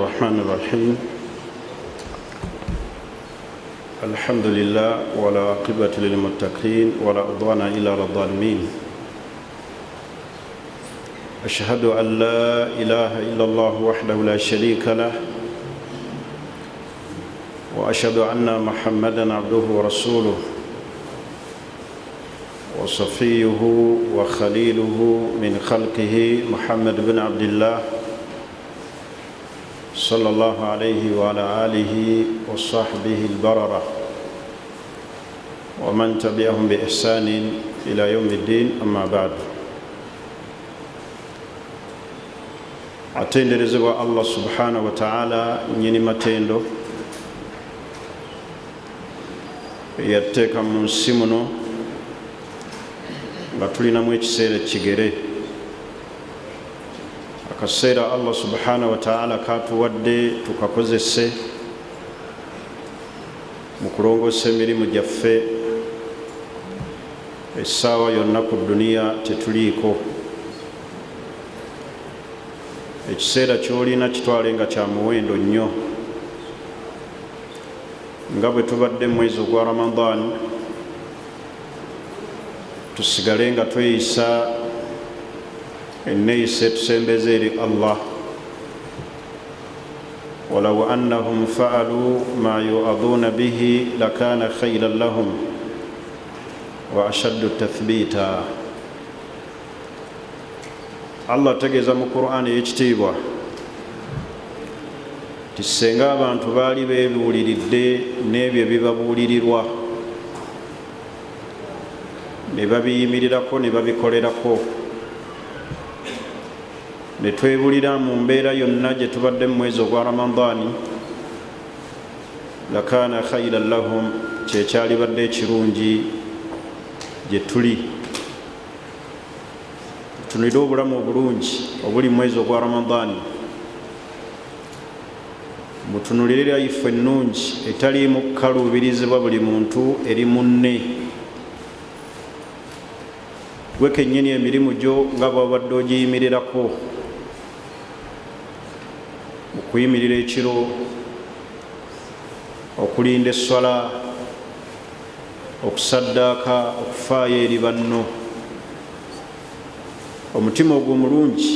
الرحمن الرحيم الحمد لله ولا عاقبة للمتقين ولا عدوان إلا على الظالمين أشهد أن لا إله إلا الله وحده لا شريك له وأشهد أن محمدا عبده ورسوله وصفيه وخليله من خلقه محمد بن عبد الله صلى الله عليه وعلى آله وصحبه البررة ومن تبعهم بإحسان إلى يوم الدين أما بعد atenderezebwa Allah subhanahu wa ta'ala nyini matendo yateeka mu nsi muno nga tulinamu ekiseera kigere akaseera Allah subhanahu wa ta'ala katuwadde tukakozese mu kulongoosa emirimu gyaffe essaawa yonna ku duniya tetuliiko ekiseera kyolina kitwale nga kya muwendo nnyo nga bwe tubadde mu mwezi ogwa Ramadan tusigale nga tweyisa enneeyisa etusembeza eri Allah walaw annahum fa'alu ma yu'aduna bihi lakana khayran lahum wa ashaddu tathbita. Allah ategeeza mu Qur'an ey'ekitiibwa ti singa abantu baali beebuuliridde n'ebyo ebibabuulirirwa ne babiyimirirako ne babikolerako ne twebulira mu mbeera yonna gye tubadde mu mwezi ogwa Ramadani lakana khayran lahum kyekyalibadde ekirungi gye tuli tunire obulamu obulungi obuli mu mwezi ogwa Ramadani mutunulire life ennungi etaliimu kukaluubirizibwa buli muntu eri munne gwe kennyini emirimu gyo nga bwabadde ogiyimirirako okuyimirira ekiro okulinda esswala okusaddaaka okufaayo eri banno omutima ogwo mulungi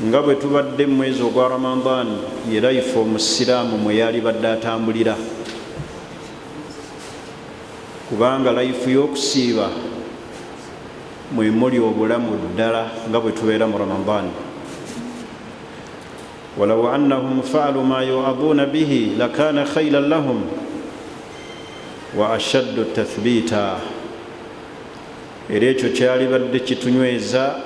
nga bwe tubadde mu mwezi ogwa Ramadan ye life omusiraamu mwe yalibadde atambulira kubanga life y'okusiiba mwe muli obulamu ddala nga bwe tubeera mu Ramadan walaw annahum fa'alu ma yu'aduna bihi lakana khayran lahum wa ashaddu tathbita. Era ekyo kyalibadde kitunyweza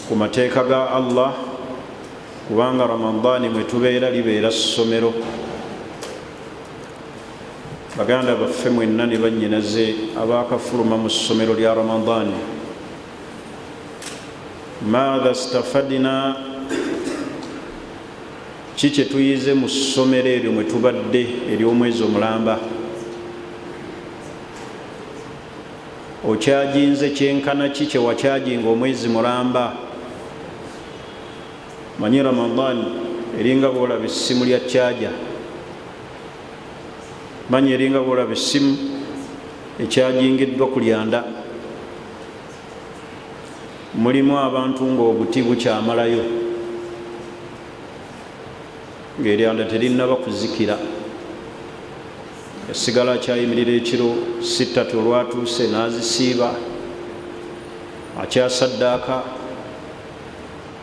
ku mateeka ga Allah kubanga Ramadani mwe tubeera libeera ssomero. Baganda baffe mwenna ne bannyinaze abaakafuluma mu ssomero lya Ramadani, maadha stafadina, ki kye tuyize mu ssomero eryo mwe tubadde ery'omwezi omulamba? Okyajinze kyenkana ki kye wakyajinga omwezi mulamba? Manyi Ramadan eringa bwolaba essimu lya kyaja, manyi eringa bwolaba essimu ekyajingiddwa ku lyanda. Mulimu abantu ng'obuti bukyamalayo ng'eryanda terinnaba kuzikira, yasigala akyayimirira ekiro 6 olwatuuse n'azisiiba akyasaddaaka.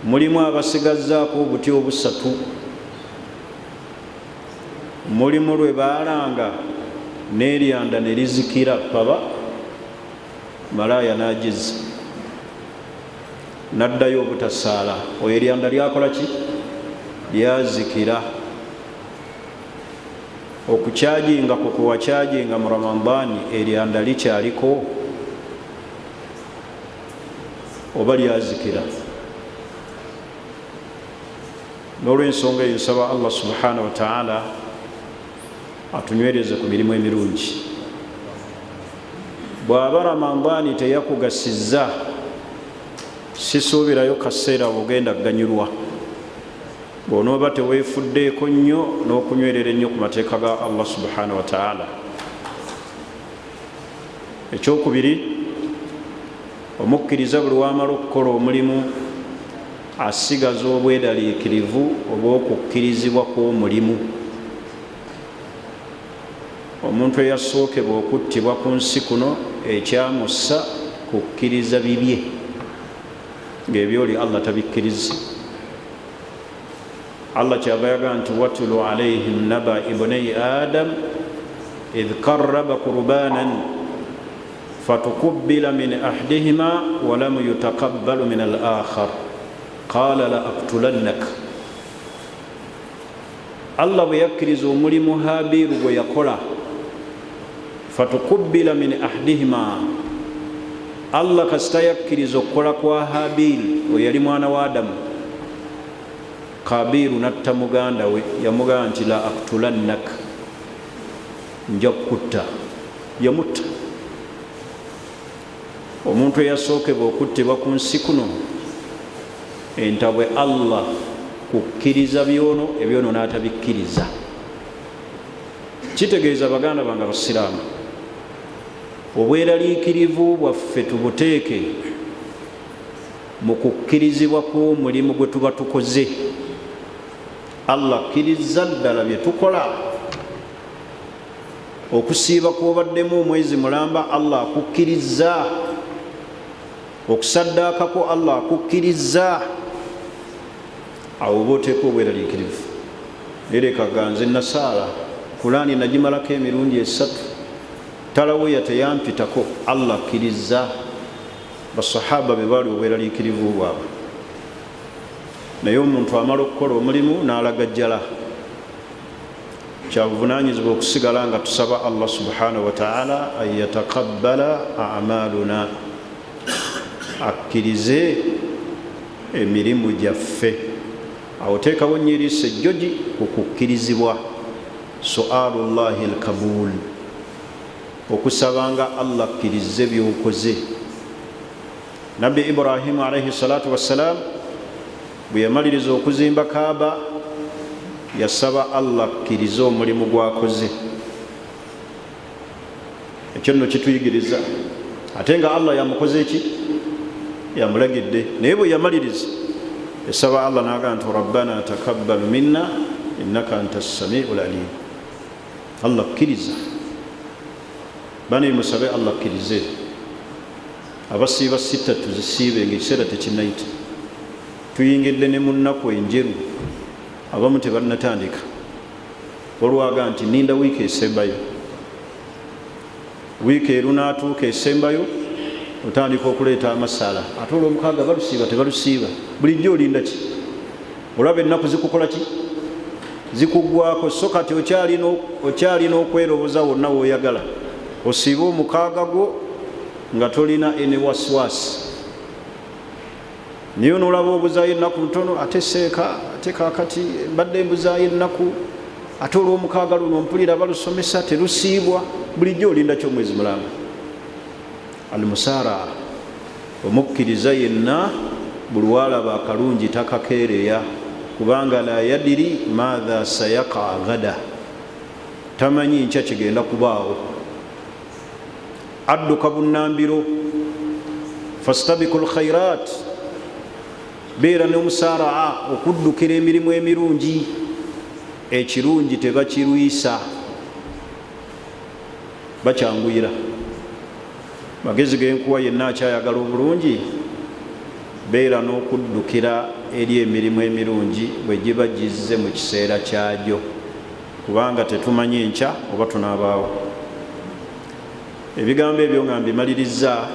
Mulimu abasigazzaako obuti obusatu, mulimu lwe baalanga n'eryanda ne lizikira paba, malaaya n'agiza n'addayo obutasaala. Oyo eryanda lyakola ki? Lyazikira. Okukyajinga ku kuwakyajinga mu Ramadani eryanda likyaliko oba lyazikira? N'olw'ensonga eyo nsaba Allah subhanahu wa ta'ala atunywereze ku mirimu emirungi. Bw'aba Ramadani teyakugasizza sisuubirayo kaseera bugenda ganyulwa. bw'onooba teweefuddeeko nnyo n'okunywerera ennyo ku mateeka ga Allah subhanahu wa ta'ala. Ekyokubiri, omukkiriza buli wamala okukola omulimu asigaza obwedaliikirivu obw'okukkirizibwa kw'omulimu. Omuntu eyasookebwa okuttibwa ku nsi kuno ekyamussa kukkiriza bibye ng'ebyoli Allah tabikkiriza. Allah kyava yaga nti watulu alaihim naba ibnai adam idh qarraba qurbanan fatukubbila min ahdihima walam yutakabbalu min al-akhar qala la aqtulannak. Allah bwe yakkiriza omulimu Habiru gwe yakola, fatukubbila min ahdihima, Allah kasita yakkiriza okukola kwa Habiru we yali mwana wa Adamu, Kabiru natta muganda we, yamugamba nti la aqtulannak, nja kutta, yamutta. Omuntu eyasookebwa okuttibwa ku nsi kuno entabwe Allah kukkiriza byono, ebyono n'atabikkiriza. Kitegeeza baganda bange abasiraamu, obweraliikirivu bwaffe tubuteeke mu kukkirizibwa kw'omulimu gwe tuba tukoze. Allah akkiriza ddala bye tukola. Okusiiba kw'obaddemu omwezi mulamba Allah akukkiriza, okusaddaakako Allah akukkiriza. Awo oba oteeka obweraliikirivu. Ereka ganze nasaala Kulaani nagimalako emirundi 3, talaweya teyampitako, Allah akkiriza. Basahaba be baali obweraliikirivu bwabwe. Naye omuntu amala okukola omulimu n'alaga jjala, kyabuvunaanyizibwa okusigala nga tusaba Allah subhanahu wa ta'ala an yatakabbala a'maluna, akkirize emirimu gyaffe. Awo teekawo nnyiriisa ejjogi ku kukkirizibwa, su'alullahi al-kabul, okusabanga Allah akkirize by'okoze. Nabbi Ibrahimu alayhi salatu wassalam bwe yamaliriza okuzimba Kaaba yasaba Allah akkirize omulimu gwakoze. Ekyo nno kituyigiriza. Ate nga Allah yamukoze ki? Yamulagidde. Naye bwe yamaliriza yasaba Allah n'agamba nti rabbana takabbal minna innaka anta as-sami'ul alim. Allah akkiriza. Bani musabe Allah akkirize. Abasiiba 6 tuzisiibe ng'ekiseera tekinnayita. Tuyingidde ne mu nnaku enjeru, abamu tebannatandika. Olwaga nti ninda wiiki esembayo. Wiiki erunaatuuka esembayo otandika okuleeta amasala. Ate olw'omukaaga balusiiba tebalusiiba. Bulijjo olinda ki? Olaba ennaku zikukola ki? Zikuggwako. So kati okyalina okweroboza wonna w'oyagala. Osiibe omukaaga gwo nga tolina ene wasiwasi. Niyo n'olaba obuzaayo ennaku ntono, ate seeka, ate kaakati mbadde mbuzaayo ennaku, ate olw'omukaaga luno mpulira balusomesa terusiibwa. Bulijjo olinda ki omwezi mulamba? Almusaara, omukkiriza yenna buli walaba akalungi takakeereya, kubanga la yadiri maadha sayaqa gada, tamanyi nkya kigenda kubaawo. Adduka bunnambiro, fastabikul khairat, beera n'omusaaraa okuddukira emirimu emirungi. Ekirungi tebakirwisa, bakyanguyira. Magezi genkuwa yenna akyayagala obulungi, beera n'okuddukira eri emirimu emirungi bwe giba gizze mu kiseera kyagyo, kubanga tetumanyi enkya oba tunaabaawo. Ebigambo ebyo nga mbimaliriza,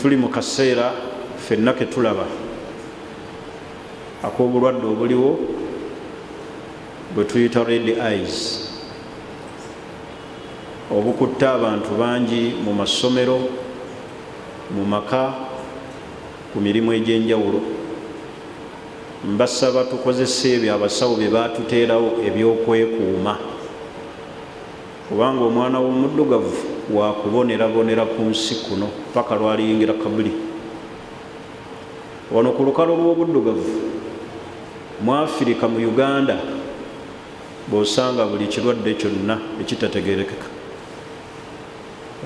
tuli mu kaseera ffenna ke tulaba ak'obulwadde obuliwo bwe tuyita red eyes, obukutta abantu bangi mu masomero, mu maka, ku mirimu egy'enjawulo. Mbasaba tukozese ebyo abasawo bye baatuteerawo ebyokwekuuma, kubanga omwana w'omuddugavu wakubonerabonera ku nsi kuno paka lwaliyingira kabuli. Wano ku lukalo lw'obuddugavu mu Afirika mu Uganda bw'osanga buli kirwadde kyonna ekitategerekeka,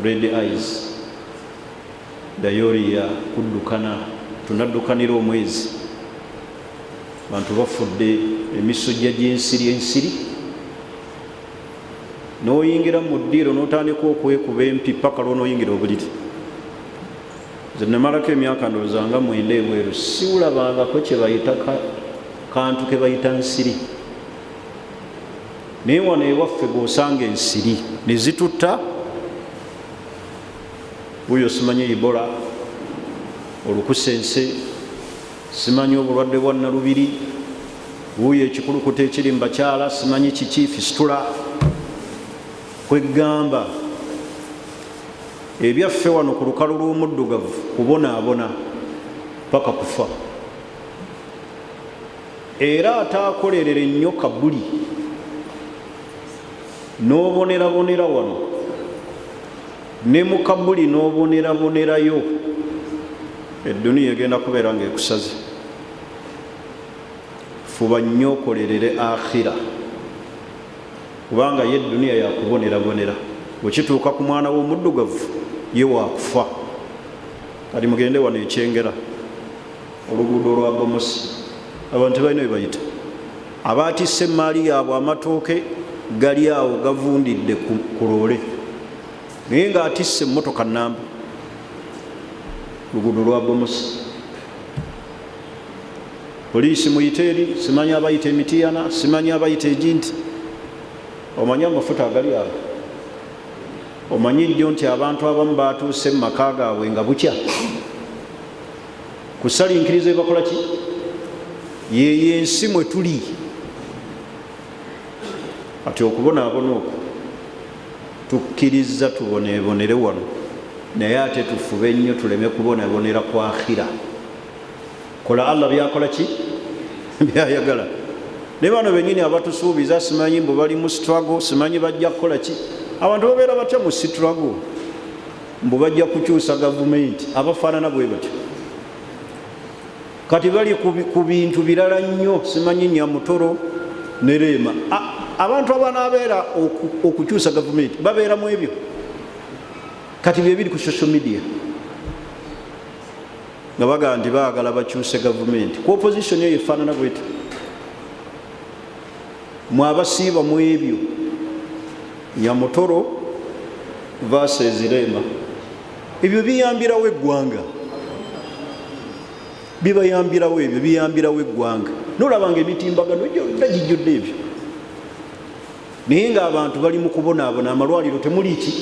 red eyes, diarrhea, kuddukana, tunaddukanira omwezi, bantu bafudde, emisujja gy'ensiri, ensiri. N'oyingira mu ddiiro n'otandika okwekuba empi paka lw'onooyingira obuliri. Nze namalako emyaka ndowooza nga 9 ebweru, siwulabangako kye bayita kantu ke bayita nsiri. Naye wano ewaffe bw'osanga ensiri ne zitutta, buyo simanyi Ebola, olukusense, simanyi obulwadde bwa Nalubiri, buyo ekikulukuta ekiri mu bakyala, simanyi kiki, fistula. Kwegamba ebyaffe wano ku lukalu lw'omuddugavu kubonaabona paka kufa. Era ataakolerera ennyo Kabuli n'obonerabonera wano, ne mu Kabuli n'obonerabonerayo, edduniya egenda kubeera ng'ekusaze. Fuba nnyo okolerere akhira, kubanga ye edduniya yakubonerabonera. Bwekituuka ku mwana w'omuddugavu ye waakufa. Kati mugende wano ekyengera, oluguudo lwa Bomosi, abantu balina bye bayita, abaatisse emaali yaabwe amatooke gali awo gavundidde ku loole, naye ng'atisse emmotoka nnamba, luguudo lwa Bomosi. Poliisi muyite eri, simanyi abayita emitiyana, simanyi abayita eginti. Omanyi amafuta agali awo, omanyi nnyo nti abantu abamu baatuuse mu maka gaabwe nga bukya. Kusalinkiriza bakola ki? Yeyo ensi mwe tuli. Ati okubonaabona okwo tukkiriza tuboneebonere wano, naye ate tufube nnyo tuleme kubonaabonera ku akhira. Kola Allah byakola ki? Byayagala. Ne bano bennyini abatusuubiza, simanyi mbu bali mu struggle, simanyi bajja kukola ki. Abantu babeera batya mu struggle? Mbu bajja kukyusa gavumenti, abafaanana bwe batyo. Kati bali ku bintu birala nnyo, simanyi Nyamutoro ne Leema. Abantu abanaabeera okukyusa gavumenti babeera mu ebyo. Kati bye biri ku social media nga baga nti baagala bakyuse gavumenti. Ku opposition eyo efaanana bwetyo. Mwabasiiba mu ebyo. Nyamutoro versus Leema. Ebyo biyambirawo eggwanga. Bibayambirawo ebyo, biyambirawo eggwanga. Nolabanga emitimbagano gyonna gijjudde ebyo. Naye ng'abantu bali mu kubonaabona, amalwaliro temuli ki?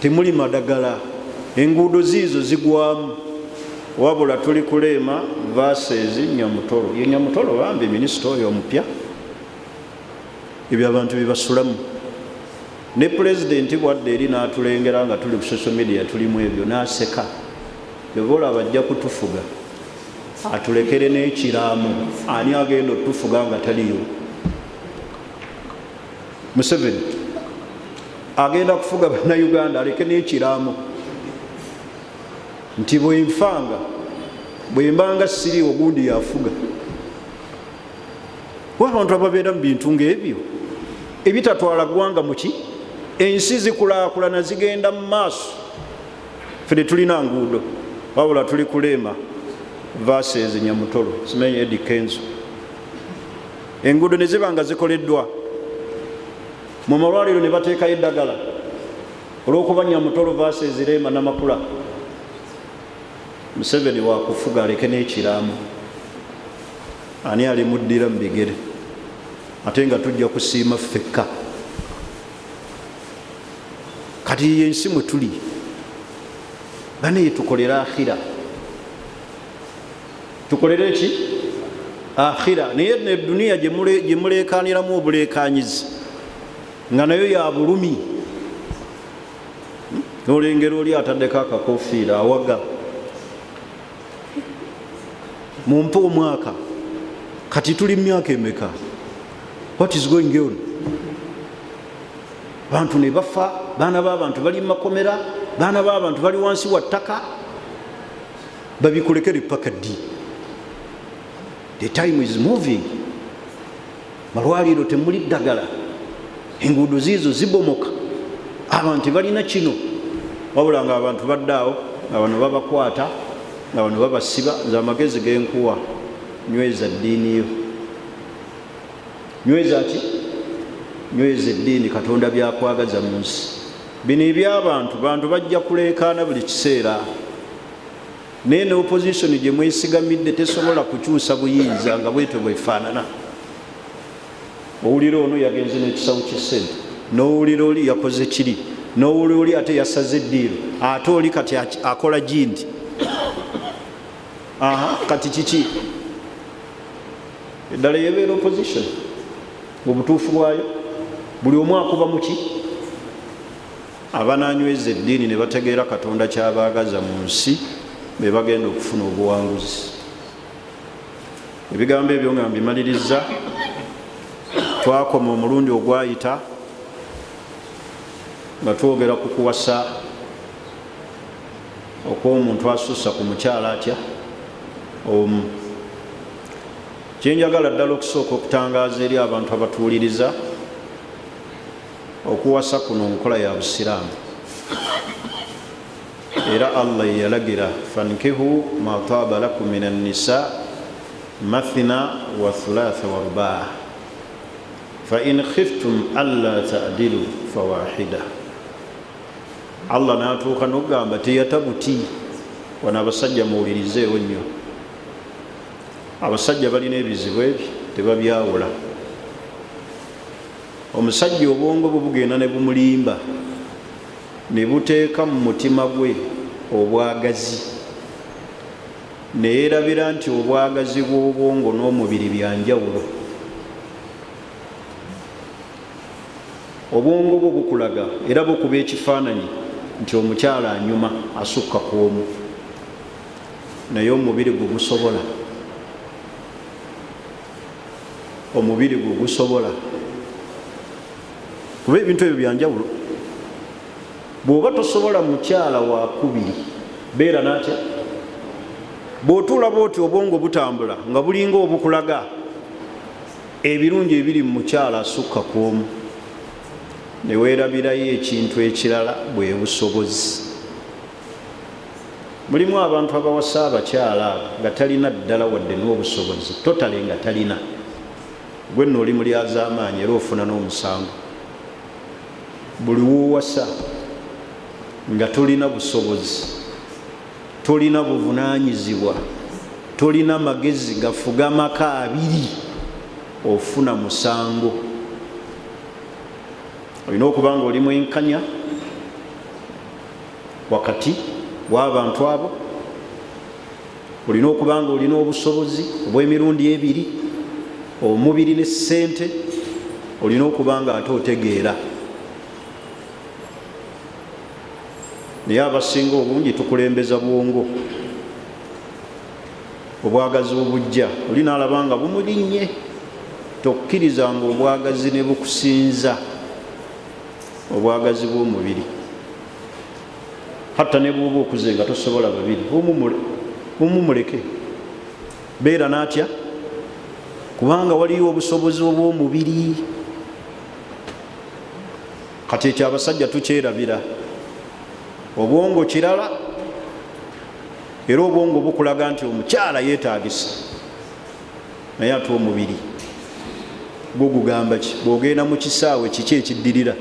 Temuli madagala. Enguudo ziizo zigwamu. Wabula tuli ku Leema versus Nyamutoro. Ye Nyamutoro bambi minisita oyo omupya. Ebyo abantu bibasulamu. Ne pulezidenti bwadde eri n'atulengera nga tuli ku social media tulimu ebyo, n'aseka. Bebola bajja kutufuga, atulekere n'ekiraamu. Ani agenda otufuga nga taliyo? Museveni agenda kufuga bannayuganda, aleke n'ekiraamu nti bwenfanga, bwembanga siriiwo gundi yafuga. Kuba abantu ababeera mu bintu ng'ebyo ebitatwala ggwanga mu ki? Ensi zikulaakulana zigenda mu maaso. Ffe tulina nguudo, wabula tuli ku Leema versus Nyamutoro, simanyi Eddie Kenzo. Enguudo ne ziba nga zikoleddwa, mu malwaliro ne bateekayo eddagala olw'okuba Nyamutoro versus Leema n'amakula. Museveni waakufuga aleke n'ekiraamu. Ani alimuddira mu bigere? Ate nga tujja kusiima ffekka. Kati yensi mwe tuli, bane tukolera akhira. Tukolere ki? Akhira. Naye n'edduniya gye muleekaaniramu obuleekaanyizi nga nayo ya bulumi. N'olengera oli ataddeko akakofiira awaga. Mumpe omwaka. Kati tuli myaka emeka? What is going on? Bantu ne bafa, baana b'abantu bali mu makomera, baana b'abantu bali wansi wa ttaka. Babikulekere paka ddi? The time is moving. Malwaliro temuli ddagala, enguudo ziizo zibomoka, abantu balina kino, wabula nga abantu baddaawo nga bano babakwata nga bano babasiba. Nze amagezi genkuwa, nyweza ddiini yo. Nyweza ki? Nyweza eddiini Katonda byakwagaza mu nsi. Bino ebyabantu, bantu bajja kuleekaana buli kiseera, naye ne opposition gye mwesigamidde tesobola kukyusa buyinza nga bwetyo bwefaanana. Owulira ono yagenze n'ekisawo ky'essente, n'owulira oli yakoze kiri, n'owulira oli ate yasaze eddiiro, ate oli kati akola gindi. Kati kiki? Eddala yebeera opposition mu butuufu bwayo, buli omu akuba muki? Abananyweza eddiini ne bategeera Katonda kyabaagaza mu nsi, be bagenda okufuna obuwanguzi. Ebigambo ebyo nga mbimaliriza, twakoma omulundi ogwayita nga twogera ku kuwasa okw'omuntu asussa ku mukyala atya omu. Kyenjagala ddala okusooka okutangaaza eri abantu abatuuliriza, okuwasa kuno nkola ya busiraamu, era Allah yalagira fankihu ma taaba lakum min an-nisa mathna wa thulatha wa rubaa fa in khiftum alla ta'dilu fawahida. Allah n'atuuka n'ogamba teyatabuti. Wano abasajja muwulirizeewo nnyo. Abasajja balina ebizibu ebyo, tebabyawula. Omusajja obwongo bwe bugenda ne bumulimba ne buteeka mu mutima gwe obwagazi, ne yeerabira nti obwagazi bw'obwongo n'omubiri byanjawulo. Obwongo bwo bukulaga era bukuba ekifaananyi nti omukyala anyuma asukka ku omu, naye omubiri gwe gusobola. Omubiri gwe gusobola kuba ebintu ebyo byanjawulo. Bw'oba tosobola mukyala wa kubiri, beera natya? Bw'otuula bw'oti obwongo butambula nga bulinga obukulaga ebirungi ebiri mu mukyala asukka ku omu, ne weerabirayo ekintu ekirala bwe busobozi. Mulimu abantu abawasa abakyala nga talina ddala wadde n'obusobozi, totale nga talina. Gwe nno oli mulyazaamaanyi era ofuna n'omusango. Buli woowasa nga tolina busobozi, tolina buvunaanyizibwa, tolina magezi gafuga maka 2, ofuna musango. Olina okuba nga oli mwenkanya wakati w'abantu abo. Olina okuba nga olina obusobozi obw'emirundi 2, omubiri ne ssente. Olina okuba nga ate otegeera. Naye abasinga obungi tukulembeza bwongo, obwagazi obujja. Oli n'alaba nga bumulinnye, tokkirizanga obwagazi ne bukusinza obwagazi bw'omubiri. Hatta ne bw'oba okuze nga tosobola babiri, omumuleke. Beera n'atya? Kubanga waliyo obusobozi obw'omubiri. Kati ekyo abasajja tukyerabira. Obwongo kirala, era obwongo bukulaga nti omukyala yeetaagisa, naye ate omubiri gwo gugamba ki? Bw'ogenda mu kisaawe kiki ekiddirira?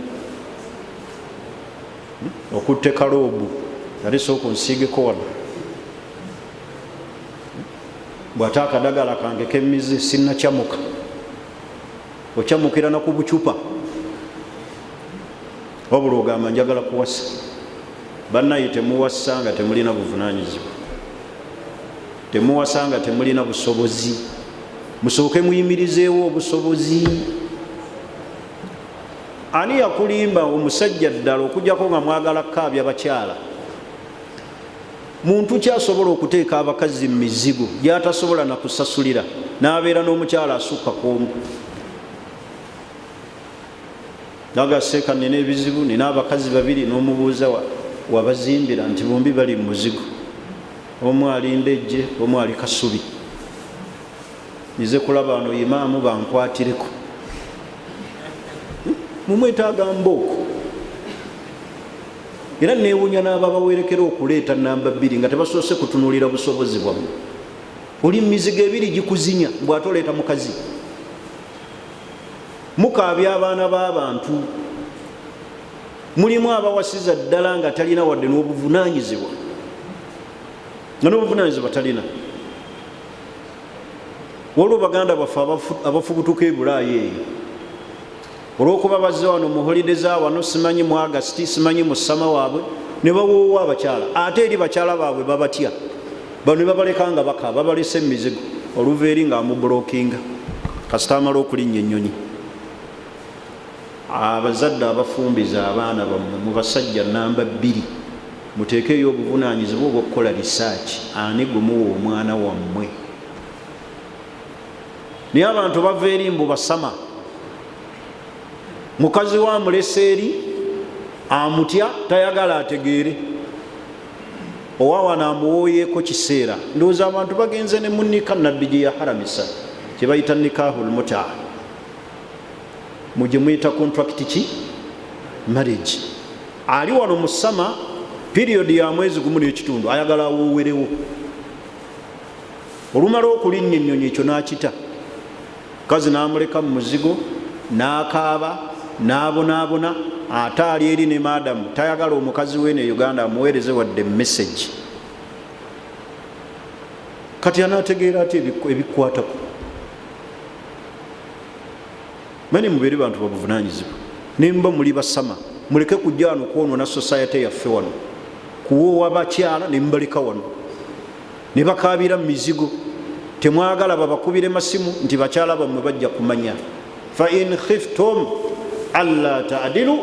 Okutte kaloobu, ate sooka onsiigeko wano. Bw'ate akadagala kange k'emmizi sinnakyamuka, okyamukira na ku bucupa, wabula ogamba njagala kuwasa. Bannaye temuwasa nga temulina buvunaanyizibwa, temuwasa nga temulina busobozi. Musooke muyimirizeewo obusobozi. Ani yakulimba omusajja ddala okujjako nga mwagala kukaabya bakyala? Muntu kyasobola okuteeka abakazi mu mizigo gy'atasobola na kusasulira, n'abeera n'omukyala asukka ku omu. Nagaseeka nina ebizibu, nina abakazi 2, n'omubuuza wabazimbira nti bombi bali mu muzigo, omu alinda ejje, omu ali kasubi. nize kulaba wano imaamu bankwatireko. Mumwetaaga mbooko. Era neewunya n'ababawerekera okuleeta namba 2 nga tebasoose kutunuulira busobozi bwammwe. Oli mizigo ebiri gikuzinya bw'ate oleeta mukazi. Mukaabya abaana b'abantu. Mulimu abawasiza ddala nga talina wadde n'obuvunaanyizibwa. Nga n'obuvunaanyizibwa talina. Waliwo baganda baffe abafubutuka ebulaayi eyo. Olw'okuba bazze wano mu holide za wano, simanyi mu August, simanyi mu ssama waabwe, ne bawoowa abakyala. Ate eri bakyala baabwe babatya. Bano ne babaleka nga bakaaba, babalese emizigo. Oluveeri ng'amubulookinga kasita amala okulinnya ennyonyi. Abazadde abafumbiza abaana bammwe mu basajja namba 2 muteekeyo obuvunaanyizibwa obw'okukola risaaki. Ani gumuwa omwana wammwe? Naye abantu bava eri mbu basama. Mukazi wa muleseeri amutya tayagala ategeere. Owawana amuwooyeeko kiseera. Ndowooza abantu bagenze ne munnika nabbi gye yaharamisa kye bayita nikahul mutaa. Mujye muyita contract ki? Marriage. Ali wano mu ssama period ya mwezi gumu n'ekitundu ayagala awoowerewo. Olumala okulinnya ennyonyi ekyo n'akita. Kazi n'amuleka mu muzigo n'akaaba n'abonaabona. Ate ali eri ne maadamu tayagala omukazi we ne Uganda amuweereze wadde message. Kati anaategeera ati ebikwatako. Mani mubeere bantu babuvunaanyizibwa. Nemba muli basama muleke kujja wano kwonoona society yaffe wano. Kuwoowa bakyala ne mbaleka wano ne bakaabira mu mizigo. Temwagala babakubire masimu nti bakyala bammwe bajja kumanya. Fa in khiftum alla ta'dilu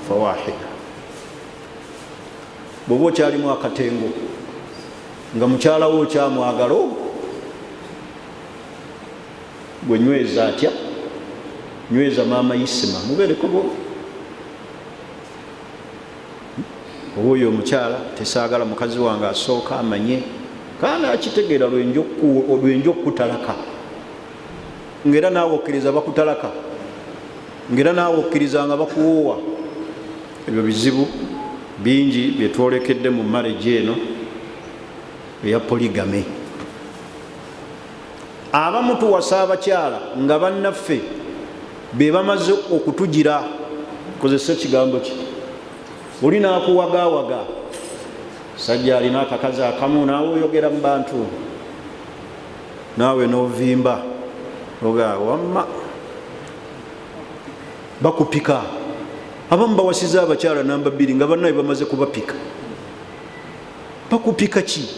fawahida. Bw'oba okyalimu akatengo nga mukyala wo okyamwagala gwe nyweza atya, nyweza maama Isima mubeereko bo. Oba oyo omukyala tesaagala mukazi wange asooka amanye kana akitegeera lwenjo okutalaka. Ngera naawe okkiriza bakutalaka. Ngera naawe okkiriza nga bakuwoowa. Ebyo bizibu bingi bye twolekedde mu marriage eno eya polygamy. Abamu tuwasa abakyala nga bannaffe be bamaze okutugira. Kozesa ekigambo ki? Oli naakuwagaawaga. Sajja alina akakazi akamu naawe oyogera mu bantu. Naawe n'ovimba. Oga wamma. Bakupika. Abamu bawasiza abakyala namba 2 nga bannaye bamaze kubapika. Bakupika ki?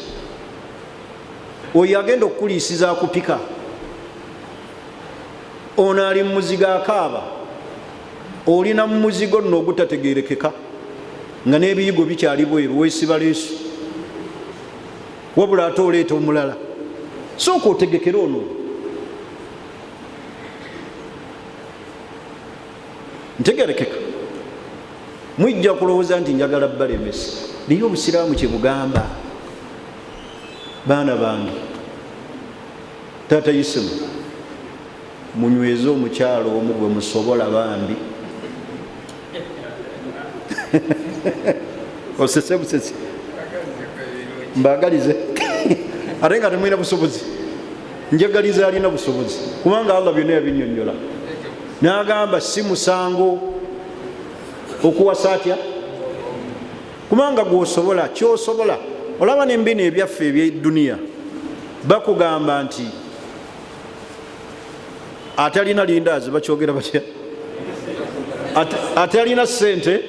Oyo agenda okukuliisiza akupika. Ono ali mu muzigo akaaba. Olina mu muzigo nno ogutategeerekeka nga n'ebiyigo bikyali bweru weesiba leesu. Wabula ate oleeta omulala. Sooka otegekera ono. Ntegerekeka. Mwijja kulowooza nti njagala balemesa. Naye obusiraamu kye bugamba. Baana bange, taata Isimu munyweze omukyalo omu gwe musobola bambi. Osese busese mbagalize ate nga temulina busobozi. Njagaliza alina busobozi kubanga Allah byonna yabinnyonnyola. N'agamba si musango okuwasa atya kubanga gw'osobola ky'osobola. Olaba n'embina ebyaffe eby'edduniya bakugamba nti atalina lindaazi bakyogera batya? Atalina ssente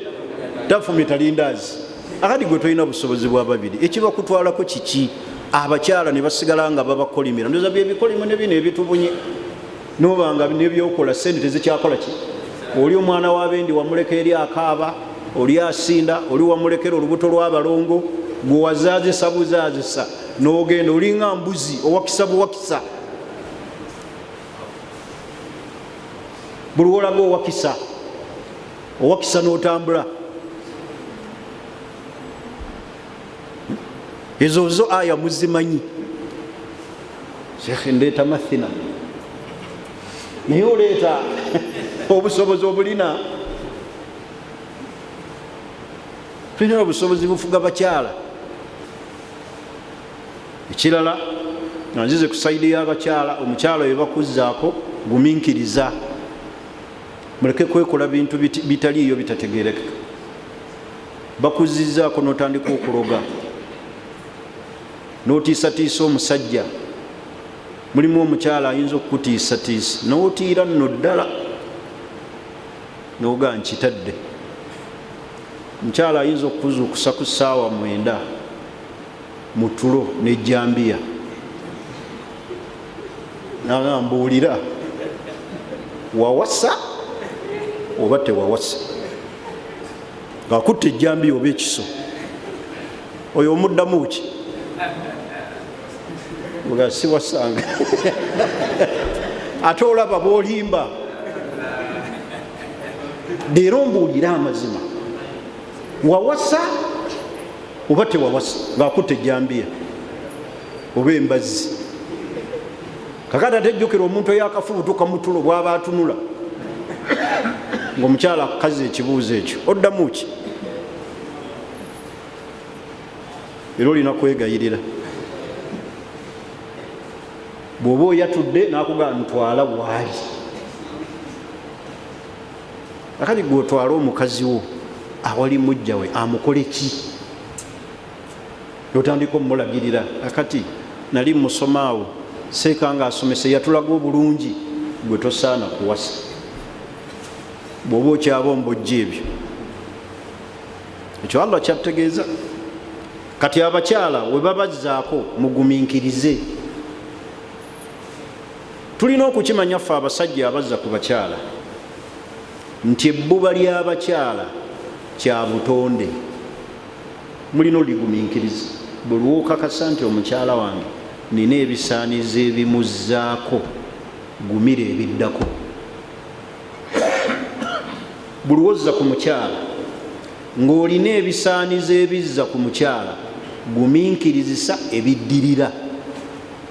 tafumita lindaazi. Akati gwe tolina busobozi bwa babiri ekibakutwalako kiki? Abakyala ne basigala nga babakolimira. Ndoza byebikolimo ne bino ebitubunye nobanga nebyokola ssente tezikyakola ki? Oli omwana w'abendi wamuleka eri akaaba, oli asinda, oli wamulekera olubuto lw'abalongo, gwe wazaazisa buzaazisa n'ogenda olinga mbuzi owakisa buwakisa. Buli wolaga owakisa n'otambula. Ezo aya muzimanyi. shekhe ndeeta mathina naye oleeta obusobozi obulina tulina obusobozi bufuga bakyala. Ekirala nzize ku saidi y'abakyala, omukyala we bakuzzaako guminkiriza, muleke kwekola bintu bitaliiyo bitategeereka. Bakuzizzaako n'otandika okuloga n'otiisatiisa omusajja. Mulimu omukyala ayinza okukutiisatiisa n'otiira nno ddala n'oga nkitadde. Omukyala ayinza okukuzuukusa ku ssaawa 9 mu tulo n'ejjambiya nagambuulira wawasa oba tewawasa, ng'akutte ejjambiya oba ekiso. Oyo omuddamu ki? Nga siwasanga ate olaba b'olimba. Leero mbuulira amazima, wawasa oba tewawasa, ng'akutte ejjambiya oba embazzi. Kakati ate jjukira omuntu eyakafubutuka mu tulo bw'aba atunula ng'omukyala akukaza ekibuuzo ekyo, oddamu ki? Era olina kwegayirira. Bw'oba oyatudde n'akugamba ntwala waali, akati gw'otwala omukazi wo awali mujja we amukole ki? Otandika omulagirira. Akati nali musomaawo seeka nga asomese yatulaga obulungi, gwe tosaana kuwasa. Bw'oba okyaba ombojja ebyo, ekyo Allah kyatutegeeza. Kati abakyala we babazzaako muguminkirize. Tulina okukimanya ffe abasajja abazza ku bakyala nti ebbuba ly'abakyala kya butonde, mulina oliguminkiriza. Buli lwokakasa nti omukyala wange nina ebisaanizo ebimuzzaako, gumira ebiddako. Buli wozza ku mukyala ng'olina ebisaanizo ebizza ku mukyala, guminkirizisa ebiddirira.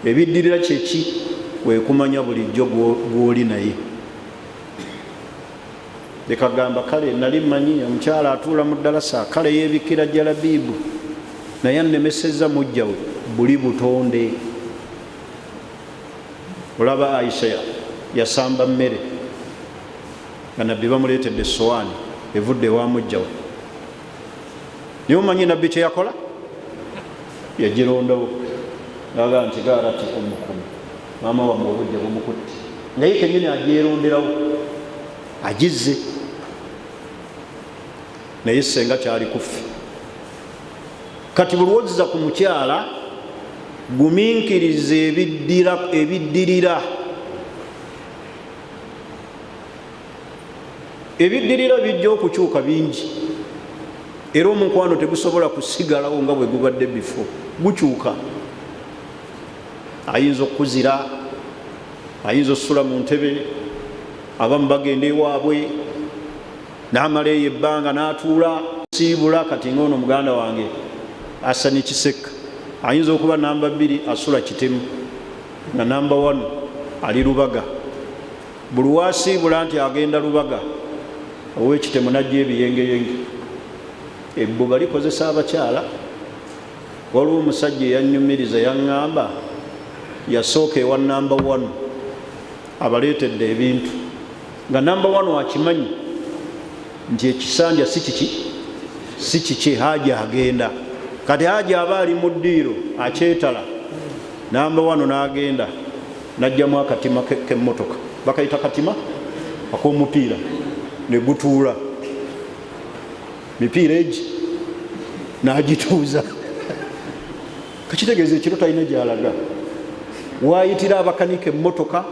Ebiddirira kyeki? Wekumanya bulijjo gw'oli naye. Lekagamba kale nali manyi omukyala atuula mu ddalasa kale yeebikira jalabibu naye annemesezza mujja we buli butonde. Olaba Aisha yasamba mmere nga nabbi bamuleetedde essowaani evudde ewa mujja we. Naye omanyi nabbi kye yakola? Yagirondawo naga nti gaarati omukumi maama wamwe obujja bumukutte, naye kenyini agyeronderao agizze. Naye senga kyali kuffe. Kati buli wozza ku mukyala guminkiriza ebiddirira. Ebiddirira bijja okukyuka bingi, era omukwano tegusobola kusigalawo nga bwe gubadde bifo, gukyuka. Ayinza okuzira, ayinza ossula mu ntebe, abamu bagenda ewaabwe n'amala eyo ebbanga n'atuula siibula. Kati ng'ono muganda wange Asani Kiseka ayinza okuba namba 2 asula Kitemu na namba 1 ali Lubaga. Buli wasiibula nti agenda Lubaga, ow'Ekitemu n'ajja ebiyengeyenge. Ebbuba likozesa abakyala. Waliwo omusajja eyanyumiriza yaŋŋamba yasooka ewa namba 1 abaleetedde ebintu nga namba 1 akimanyi nti ekisanja si kiki Haja agenda. Kati Haja aba ali mu ddiiro akyetala, namba 1 n'agenda n'ajjamu akatima k'emmotoka, bakayita katima ak'omupiira, ne gutuula mipiira egi n'agituuza. Kakitegeeza ekiro talina gy'alaga. Waayitira abakanika emmotoka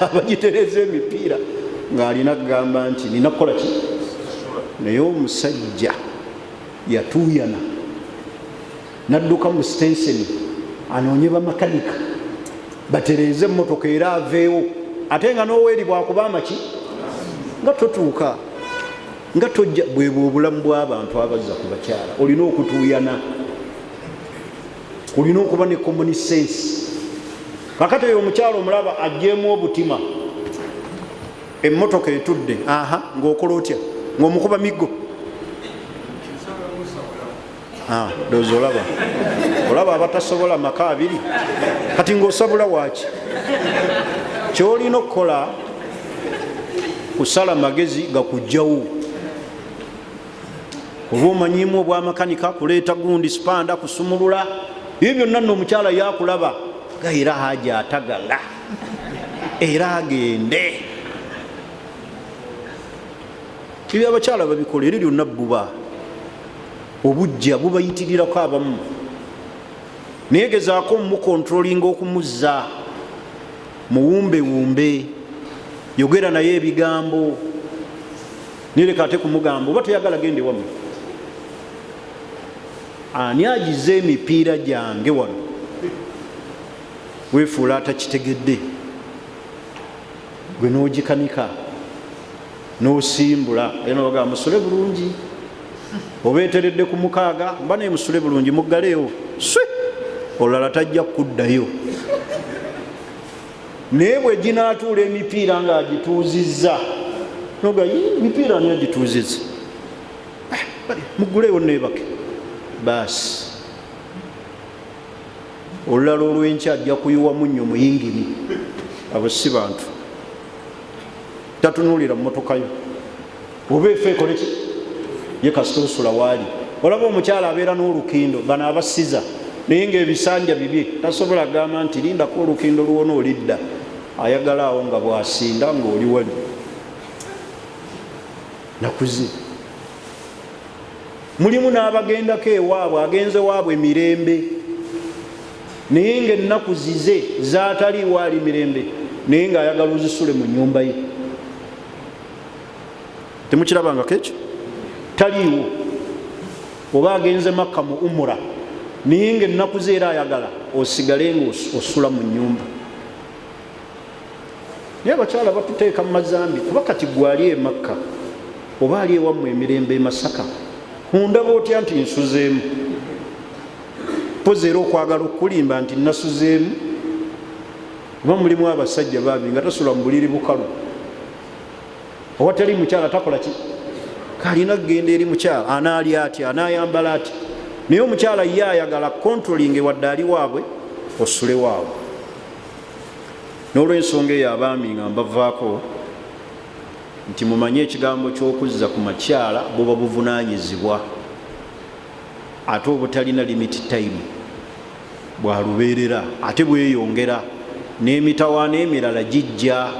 abagitereza emipiira ng'alina kugamba nti nina kukola ki? Naye omusajja yatuuyana n'adduka mu sitenseni anoonye bamakanika batereeze emmotoka era aveewo. Ate nga n'oweeri bwakuba amaki nga totuuka, nga tojja. Bwebwe obulamu bw'abantu abazza ku bakyala. Olina okutuuyana, olina okuba ne common sense. kakati oyo omukyalo omulaba ajjeemu obutima, emmotoka etudde ng'okola otya ng'omukuba miggo. Dozi olaba abatasobola maka abiri kati ng'osabula waaki. Kyolina okukola kusala magezi gakujjawo. Oba omanyimu obwamakanika, kuleeta gundi sipanda, kusumulula, ebyo byonna nno omukyala yakulaba gaira haja atagala era agende. Ebyo abakyala babikola eri lyonna buba obujja bubayitirirako abamu, naye gezaako omukontrolinga okumuzza, muwumbewumbe, yogera naye ebigambo, nireka ate kumugamba oba toyagala gende wamu. Ani agize emipiira gyange wano? Weefuula atakitegedde, gwe n'ogikanika n'osimbula enoga musule bulungi, obeeteredde ku mukaaga mba naye musule bulungi muggaleewo swe olala tajja kuddayo. Naye bwe ginaatuula emipiira ng'agituuzizza noga emipiira niyo agituuzizza, mugguleewo neebake baasi. Olulala olw'enkya ajja kuyiwa munnyo muyingiri, abo si bantu. Tatunuulira mu motoka yo oba efe ekoleki ye kasita osula waali. Olaba omukyala abeera n'olukindo, bano abasiza naye ng'ebisanja bibye, tasobola gamba nti lindako olukindo luwona olidda, ayagala awo nga bwasinda ng'oli wali nakuzi. Mulimu n'abagendako ewaabwe, agenze waabwe mirembe, naye ng'ennaku zize zaataliiwo ali mirembe, naye ng'ayagala ozisule mu nnyumba ye. Temukirabangako ekyo? Taliiwo. Oba agenze Makka mu umura, naye ng'ennaku ze era ayagala osigale ng'osula mu nnyumba. Naye abakyala batuteeka mu mazambi, kuba kati gwali e Makka oba ali ewammwe emirembe e Masaka, ondaba otya nti nsuzeemu? Pozi era okwagala okulimba nti nasuzeemu. Oba mulimu abasajja baabi nga tasula mu buliri bukalu, owatali mukyala takola ki? Kalina kugenda eri mukyala, anaali atya, anaayambala atya. Naye omukyala ye ayagala kontrolinge wadde ali waabwe, osule waabwe. N'olw'ensonga eyo abaami nga mbavaako nti mumanye ekigambo ky'okuzza ku makyala buba buvunaanyizibwa, ate obutalina limit time bwalubeerera, ate bweyongera n'emitawaana emirala gijja.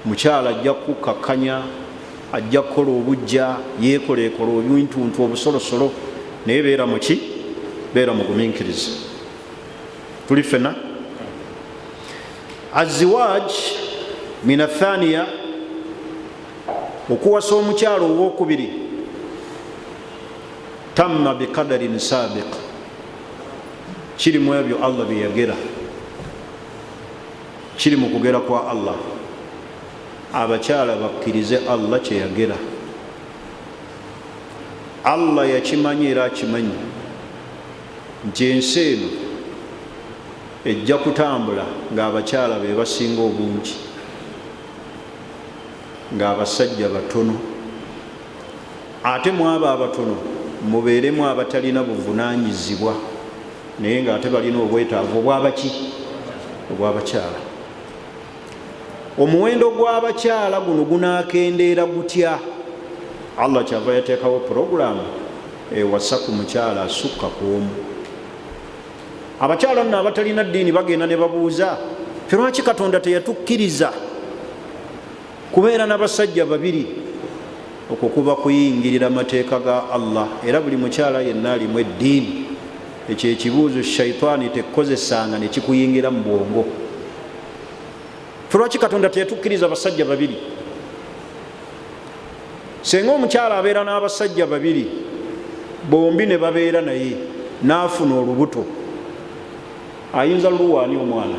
Mukyala ajja kukakkanya, ajja kukola obujja, yeekoleekola obuntuntu obusolosolo, naye beera muki? Beera mu gumiikiriza. Tuli ffena aziwaaj min athaniya, okuwasa omukyalo owokubiri, tamma biqadarin sabiq, kiri mu ebyo Allah bye yagera, kiri mu kugera kwa Allah. Abakyala bakkirize Allah kye yagera. Allah yakimanyi era akimanyi nti ensi eno ejja kutambula ng'abakyala be basinga obungi, ng'abasajja batono, ate mu abo abatono mubeeremu abatalina buvunaanyizibwa, naye ng'ate balina obwetaavu obwabaki? Obw'abakyala. Omuwendo gw'abakyala guno gunaakendeera gutya? Allah kyava yateekawo puroguramu ewasa ku mukyala asukka ku omu. Abakyala nno abatalina ddiini bagenda ne babuuza, ffe lwaki Katonda teyatukkiriza kubeera n'abasajja babiri? Okwo kuba kuyingirira mateeka ga Allah, era buli mukyala yenna alimu eddiini. Ekyo ekibuuzo shayitaani tekkozesanga ne kikuyingira mu bwongo. Ffe lwaki Katonda teyatukkiriza abasajja babiri? Senga omukyala abeera n'abasajja babiri, bombi ne babeera naye, n'afuna olubuto, ayinza luluwaani omwana.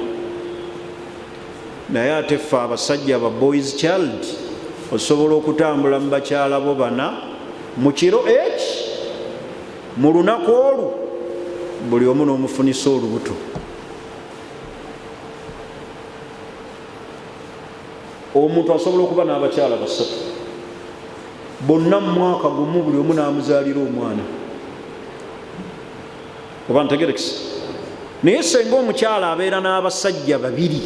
Naye ate ffe abasajja ba boys child osobola okutambula mu bakyala bo bana mu kiro eki, mu lunaku olwo buli omu n'omufunisa olubuto. omuntu asobola okuba n'abakyala basatu bonna mu mwaka gumu buli omu n'amuzaalira omwana oba ntegerekisa. naye senga omukyala abeera n'abasajja babiri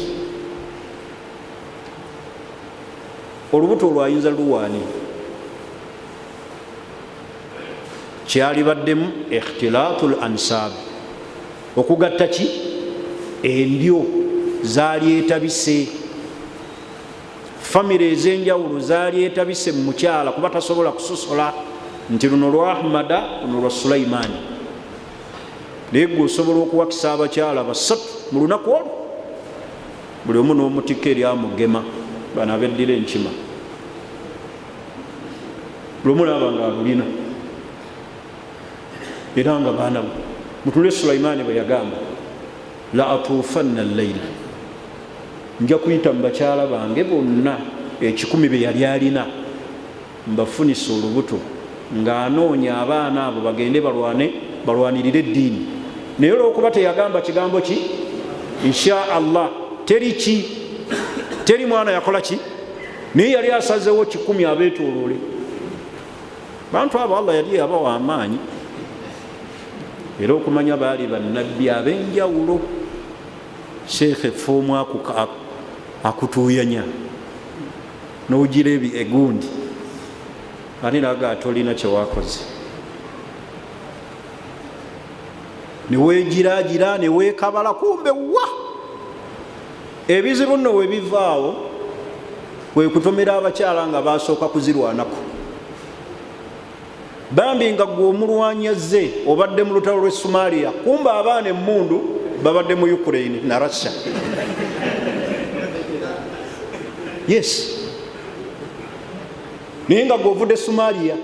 olubuto olwayinza luwaani kyalibaddemu ikhtilaatul ansaabi okugatta ki endyo zaali etabise famire ez'enjawulo zaali etabise mu mukyala kuba tasobola kusosola nti luno lwa Ahmada luno lwa Sulaimaani. naye gwe osobola okuwakisa abakyala basatu mu lunaku olwo buli omu n'omutikka eryamugema bano abeddira enkima buli omu naaba nga alulina era nga baana bo mutule Sulaimaani bwe yagamba la atuufanna layla nja kuyita mu bakyala bange bonna 10 be yali alina mbafunisa olubuto ng'anoonya abaana abo bagende balwanirire eddiini. naye olwokuba teyagamba kigambo ki insha Allah teri mwana yakola ki naye yali asazeewo 10 abeetooloole. bantu abo Allah yali abawa amaanyi era okumanya baali bannabbi ab'enjawulo. sheekhe foomu akutuuyanya n'ogira egundi ani naga tolina kyewakoze neweegiraagira neweekabala kumbe wa ebizibu nno webivaawo kwe kutomera abakyala nga basooka kuzirwanako. bambi nga gwe omulwanyaze obadde mu lutalo lw'e Somalia kumbe abaana emmundu babadde mu Ukraine na Russia. yes naye nga gwovudde Somalia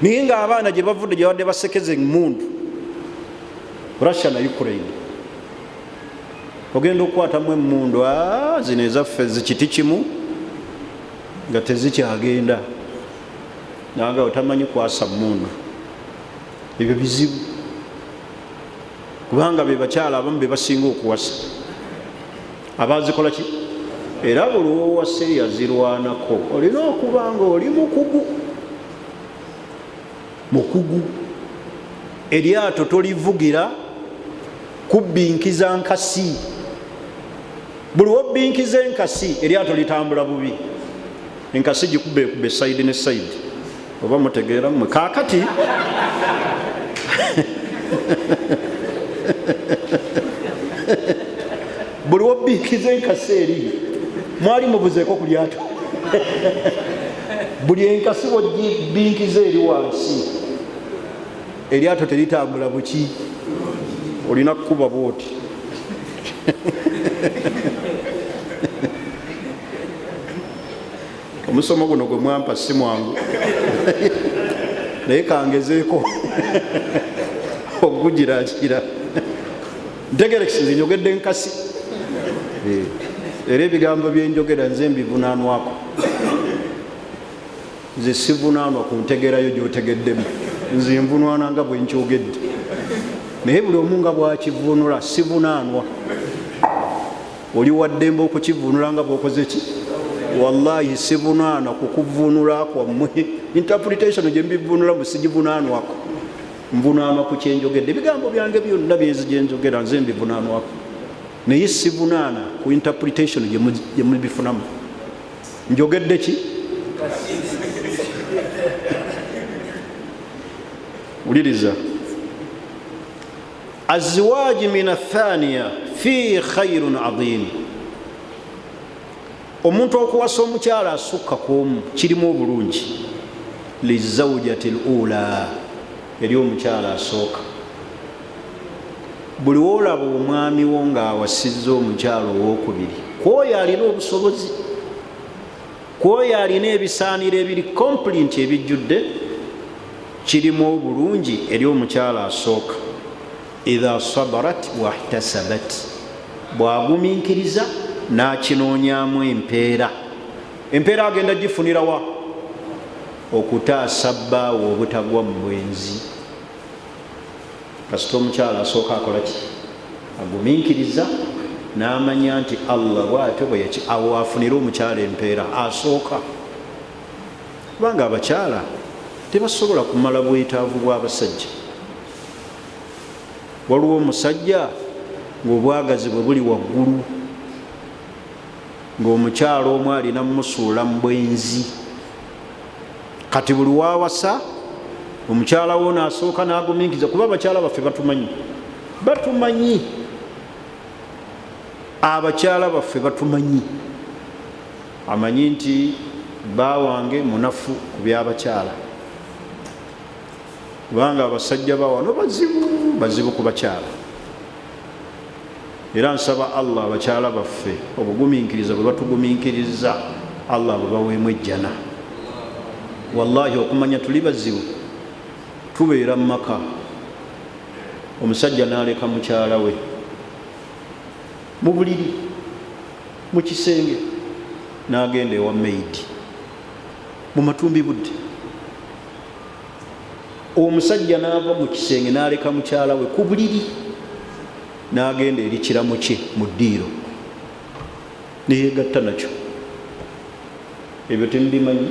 naye nga abaana gye bavudde gye badde basekeze emmundu Russia na Ukraine. ogenda okukwatamu emmundu zino ezaffe zikiti kimu nga tezikyagenda naga otamanyi kwasa mmundu. ebyo bizibu kubanga be bakyala abamu be basinga okuwasa abazikola ki era buli owase yazirwanako olina okuba nga oli mukugu. eryato tolivugira kubbinkiza nkasi. buli wobbinkiza enkasi eryato litambula bubi. enkasi gikubbe sayidi ne sayidi oba mutegeera mmwe kaakati buli wobbinkiza enkasi eri mwali mubuzeeko ku lyato buli enkasi wobbinkiza eri wansi eryato teritambula buki olina kukuba bwoti omusomo guno gwe mwampa si mwangu naye kangezeeko okugiragira ntegerekisi nze njogedde enkasi era ebigambo byenjogera nze mbivunaanwako. nze sivunaanwa ku ntegerayo gyotegeddemu nze nvunaana nga bwe nkyogedde naye buli omu nga bwakivunula sivunaanwa. oli waddembe okukivunula nga bwokoze ki wallahi sivunaana kukuvunula kwammwe. interpretation gye mbivunula musigivunaanwako nvunaanwa ku kyenjogedde. ebigambo byange byonna byezi gyenjogera nze mbivunaanwako naye sivunaana ku interpretation gye mubifunamu. njogedde ki uliriza azwaji min athaniya fi khairun adhim. omuntu okuwasa omukyala asukka kwomu kirimu obulungi lizawjati lula eri omukyala asooka. buli woolaba omwami wo ng'awasizza omukyala owokubiri kwoyo alina obusobozi kwoyo alina ebisaaniro ebiri complete ebijjudde kirimu obulungi eri omukyala asooka. idha sabarat wahtasabat bwagumiikiriza n'akinoonyaamu empeera. empeera agenda gifunira wa okutaasa bbaawe obutagwa mu bwenzi. kasita omukyala asooka akola ki agumiikiriza n'amanya nti Allah bw'ate bwe awo afunira omukyala empeera asooka. Kubanga abakyala tebasobola kumala bwetaavu bw'abasajja. Waliwo omusajja ng'obwagazi bwe buli waggulu, ng'omukyala omu alina mumusuula mu bwenzi. Kati buli wawasa omukyala wo n'asooka n'agumiikiriza, kuba abakyala baffe batumanyi. Abakyala baffe batumanyi. Amanyi nti bawange munafu ku by'abakyala, kubanga abasajja bawano bazibu ku bakyala. Era nsaba Allah abakyala baffe obugumiikiriza bwe batugumiikiriza, Allah bwe baweemu ejjana. Wallahi okumanya tuli bazibu. Tubeera mu maka, omusajja n'aleka mukyala we mu buliri mu kisenge, n'agenda ewa maidi mu matumbi budde. Omusajja n'ava mu kisenge n'aleka mukyala we ku buliri, n'agenda eri kiramu kye mu ddiiro neyegatta nakyo. Ebyo temubimanyi?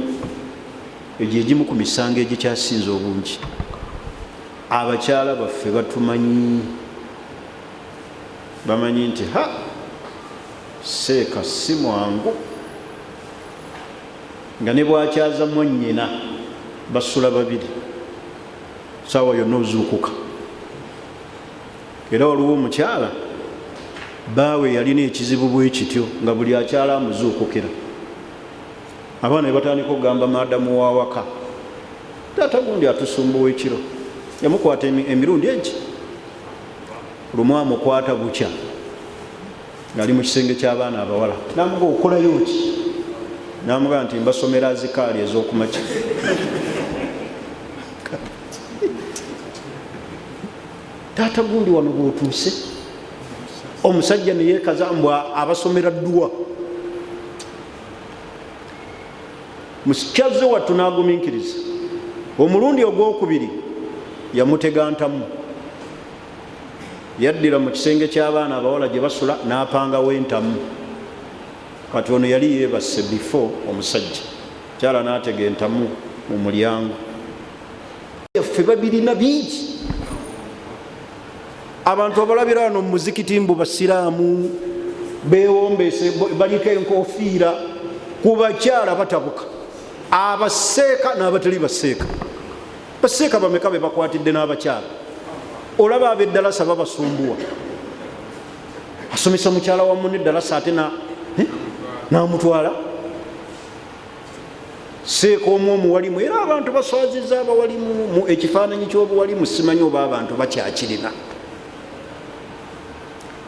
Egyo egimu ku misango egikyasinze obungi. Abakyala baffe batumanyi, bamanyi nti seeka si mwangu, nga ne bwakyaza mwannyina basula babiri, saawa yonna ozuukuka. Era waliwo omukyala baawe yalina ekizibu bwe kityo, nga buli akyala amuzuukukira. Abaana ne batandika okugamba maadamu wawaka, taata gundi atusumbuwa ekiro, yamukwata emirundi egi. Lumu amukwata bukya ng'ali mu kisenge ky'abaana abawala, namuga okolayo ki? Namuga nti mbasomera azikaali ez'okumakya. Taata gundi wano bw'otuuse, omusajja ne yeekaza mbwa abasomera dduwa. Musikyaze wattu n'agumiikiriza. Omulundi ogwokubiri yamutega ntamu, yaddira mu kisenge ky'abaana abawala gye basula n'apangawo entamu. Kati ono yali yeebase before omusajja, kyala n'atega entamu mu mulyango. Yaffe babirina bingi. Abantu abalabira wano mu muzikiti mbu basiraamu, beewombeese, baliko enkofiira. Ku bakyala batabuka, abaseeka n'abatali baseeka. Baseeka bameka be bakwatidde n'abakyala? Olaba ab'eddalasa babasumbuwa, asomesa mukyala wa munne eddalasa ate n'amutwala. Seeka omu omuwalimu, era abantu baswazizza abawalimu. Ekifaananyi ky'obuwalimu simanyi oba abantu bakyakirina.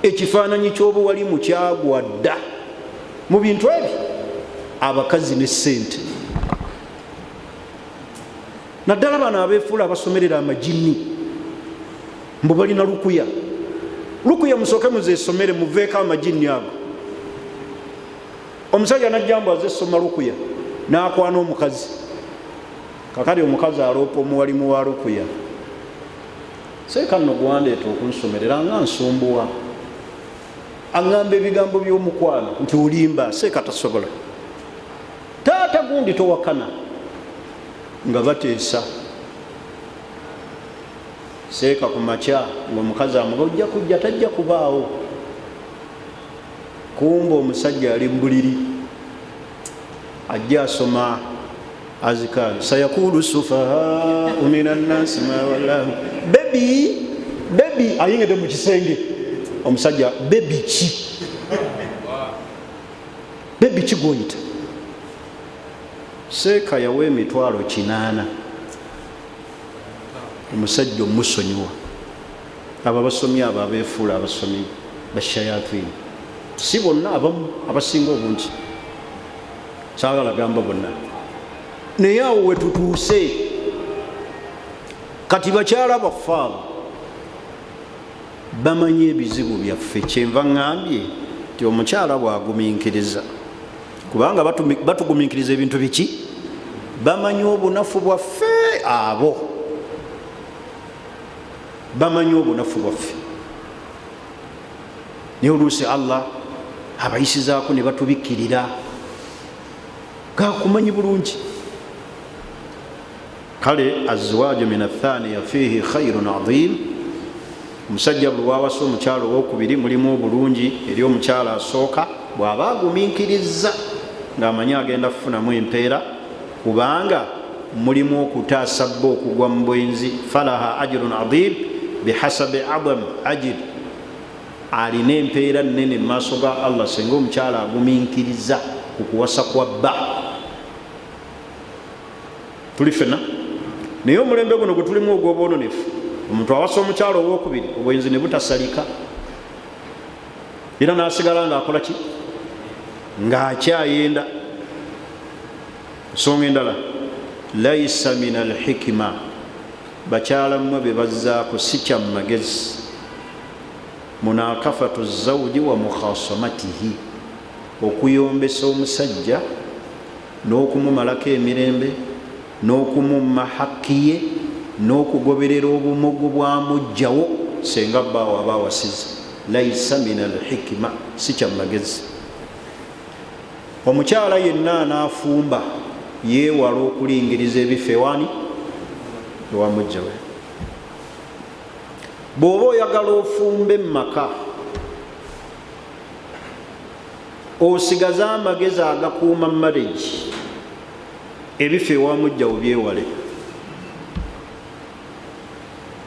Ekifaananyi ky'obuwalimu kyagwa dda mu bintu ebyo, abakazi ne ssente. Naddala bano abeefuula abasomerera amajini mbu balina lukuya. Lukuya musooke muzeesomere, muveeko amajini ago. Omusajja najja mbu azeesoma lukuya, n'akwana omukazi. Kakali omukazi aloopa omuwalimu wa lukuya. Seeka nno gwandeeta okunsomerera nga nsumbuwa, aŋŋamba ebigambo by'omukwano nti olimba. Seeka tasobola. Taata gundi towakana, nga bateesa. Seeka ku makya ng'omukazi amuga ojja kujja, tajja kubaawo. Kumba omusajja ali mu buliri, ajja asoma azikaali. Sayakulu sufahaa'u mina nnaasi maa wallaahu. Bebi ayingidde mu kisenge. Omusajja, bebi ki? Bebi ki gw'oyita? Seeka yawa emitwalo 80 omusajja omusonyiwa. Abo abasomyi abo abeefuula abasomi bashayatini, si bonna, abamu abasinga obungi, saagala gamba bonna. Naye awo we tutuuse kati, bakyala baffe abo bamanyi ebizibu byaffe. Kyenva ŋŋambye nti omukyala bw'agumiikiriza, kubanga batugumiikiriza ebintu biki? Bamanyi obunafu bwaffe. Abo bamanyi obunafu bwaffe. naye oluusi Allah abayisizaako ne batubikkirira. Gakumanyi bulungi. Kale azwaaju min athaniya fihi khairun adhim. Omusajja bwe wawasa omukyalo owokubiri mulimu obulungi eri omukyala asooka bw'aba agumiikiriza ng'amanyi agenda kufunamu empeera, kubanga mulimu okutaasa bba okugwa mu bwenzi. Falaha ajrun adhim bihasabi adam ajir, alina empeera nnene mu maaso ga Allah singa omukyala agumiikiriza ku kuwasa kwa bba. Tuli fena naye omulembe guno gwe tulimu ogw'obwononefu, omuntu awasa omukyalo owokubiri obwenzi ne butasalika era n'asigala ng'akola ki, ng'akyayenda. Nsonga endala, laisa min alhikima, bakyala mmwe be bazzaako si kya magezi, munakafatu zawji wa mukhasamatihi, okuyombesa omusajja n'okumumalako emirembe n'okumumma hakki ye n'okugoberera obumogo bwamugjawo senga bbaawo aba awasiza. Laisa min alhikima, si kya magezi. Omukyala yenna anaafumba yeewala okulingiriza ebifo ewaani ewamugjawe. Bw'oba oyagala ofumbe mu maka osigaze amagezi agakuuma marriage, ebifo ewamugjawo byewale.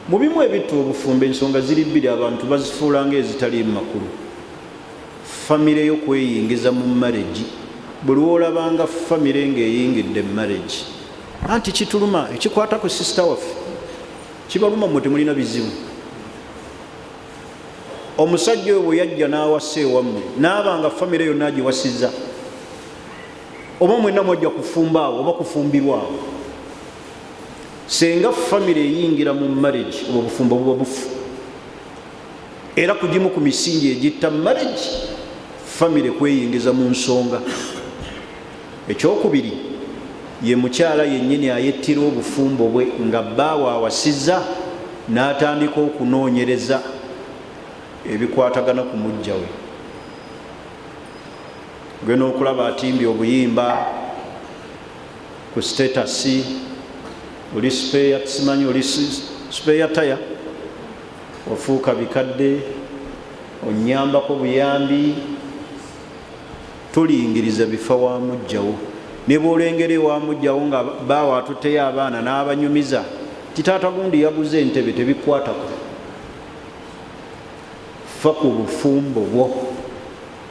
Mu bimu ebittu obufumbe ensonga ziri bbiri abantu bazifuula ng'ezitali makulu. Famire y'okweyingiza mu marriage, buli lwolabanga famire ng'eyingidde mu marriage, anti kituluma ekikwata ku sister waffe kibaluma mmwe temulina bizibu. Omusajja oyo bwe yajja n'awasa ewammwe n'abanga famire yonna agiwasizza, oba mwenna mwajja kufumba awo oba kufumbirwa awo, senga famire eyingira mu marriage obwo obufumbo buba bufu. Era kugimu ku misingi egitta marriage famire kweyingiza mu nsonga. Ekyokubiri ye mukyala yennyini ayettira obufumbo bwe nga bbaawe awasizza n'atandika okunoonyereza ebikwatagana ku mujja we. Gwena okulaba atimbye obuyimba ku statasi, oli spare simanyi, oli spare taya, ofuuka bikadde, onyambako buyambi. Tulingiriza bifa wa mujjawo. Ne bw'olengera ewa mujjawo nga bbaawe atutteyo abaana n'abanyumiza, kitaata gundi yaguze entebe, tebikwatako. Fa ku bufumbo bwo.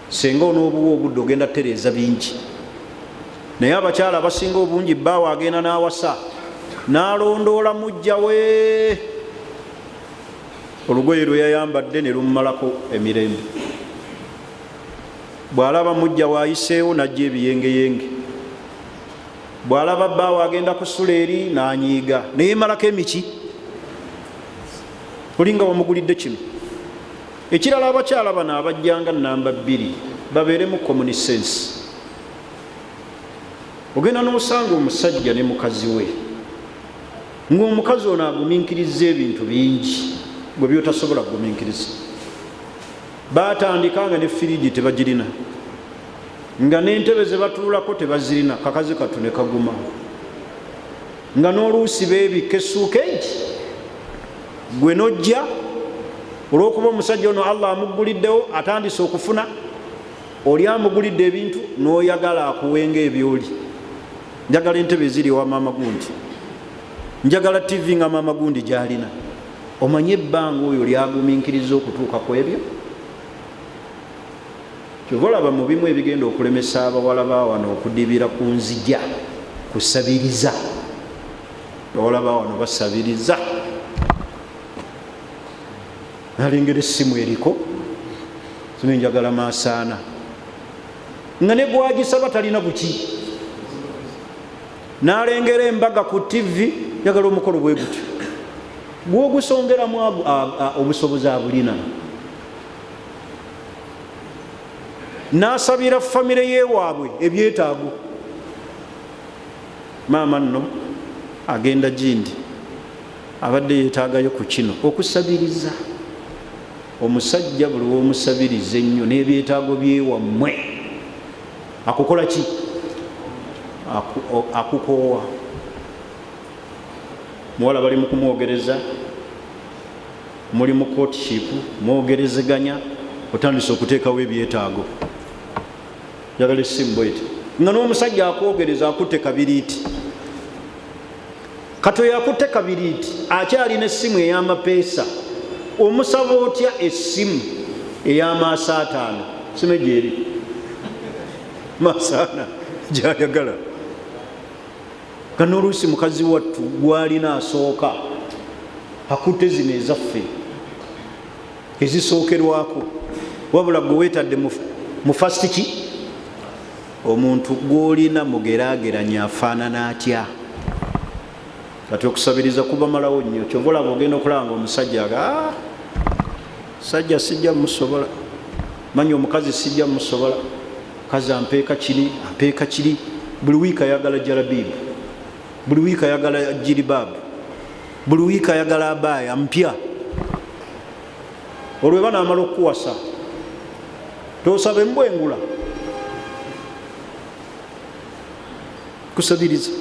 Senga onoobuwa obudde ogenda tereeza bingi. Naye abakyala abasinga obungi bbaawe agenda n'awasa n'alondoola mujjawe, olugoye lwe yayambadde ne lumumalako emirembe. Bw'alaba mujja waayiseewo n'ajja ebiyengeyenge, bw'alaba bbaawe agenda kusula eri n'anyiiga neyemalako emiki. Olinga wamugulidde kino. Ekirala abakyala bano abajjanga namba 2 babeeremu common sense. Ogenda n'osanga omusajja ne mukazi we ng'omukazi ono agumiikiriza ebintu bingi gwe byotasobola kugumiikiriza. Baatandikanga ne firiji tebagirina, nga n'entebe ze batuulako tebazirina, kakazi katu ne kaguma, nga n'oluusi beebika essuuka egi. Gwe nojja olw'okuba omusajja ono Allah amuguliddewo atandise okufuna, oli amugulidde ebintu n'oyagala akuwenga ebyoli. Njagala entebe eziri ewa maama gundi, njagala TV nga maama gundi gy'alina. Omanye ebbanga oyo lyagumiikiriza okutuuka ku ebyo. Kyova olaba mu bimu ebigenda okulemesa abawala baawano okudibira ku nzija kusabiriza. Olaba wano basabiriza, nalengera essimu eriko sime njagala maasaana, nga ne gwagisaba talina buki, n'alengera embaga ku TV njagala omukolo bwe gutyo, gw'ogusongeramu obusobozi abulina. N'asabira famire yeewaabwe ebyetaago. Maama nno agenda gindi abadde yeetaagayo ku kino okusabiriza. omusajja buli womusabiriza ennyo n'ebyetaago byewammwe akukola ki? Akukoowa. muwala bali mukumwogereza, muli mu courtship, mwogerezeganya, otandise okuteekawo ebyetaago. Njagala essimu bweti nga n'omusajja akwogereza akutte kabiriiti. Katoya akutte kabiriiti akyalina essimu ey'amapeesa, omusaba otya essimu ey'amaaso 5? Simu gyeri maaso 4 gyayagala. Nga n'oluusi mukazi wattu gwalina asooka akutte zino ezaffe ezisookerwako, wabula gwe weetadde mu fasiti ki? Omuntu gwolina mugeraageranya afaanana atya? Kati okusabiriza kuba malawo nnyo. Kyova olaba ogenda okulanga omusajja aga sajja sijja musobola, manya omukazi sijja musobola, kazi ampeeka kiri, buli wiiki ayagala jalabibu, buli wiiki ayagala jiribabu, buli wiiki ayagala abaaya mpya. Olwo eba naamala okukuwasa tosaba embwengula. Kusabiriza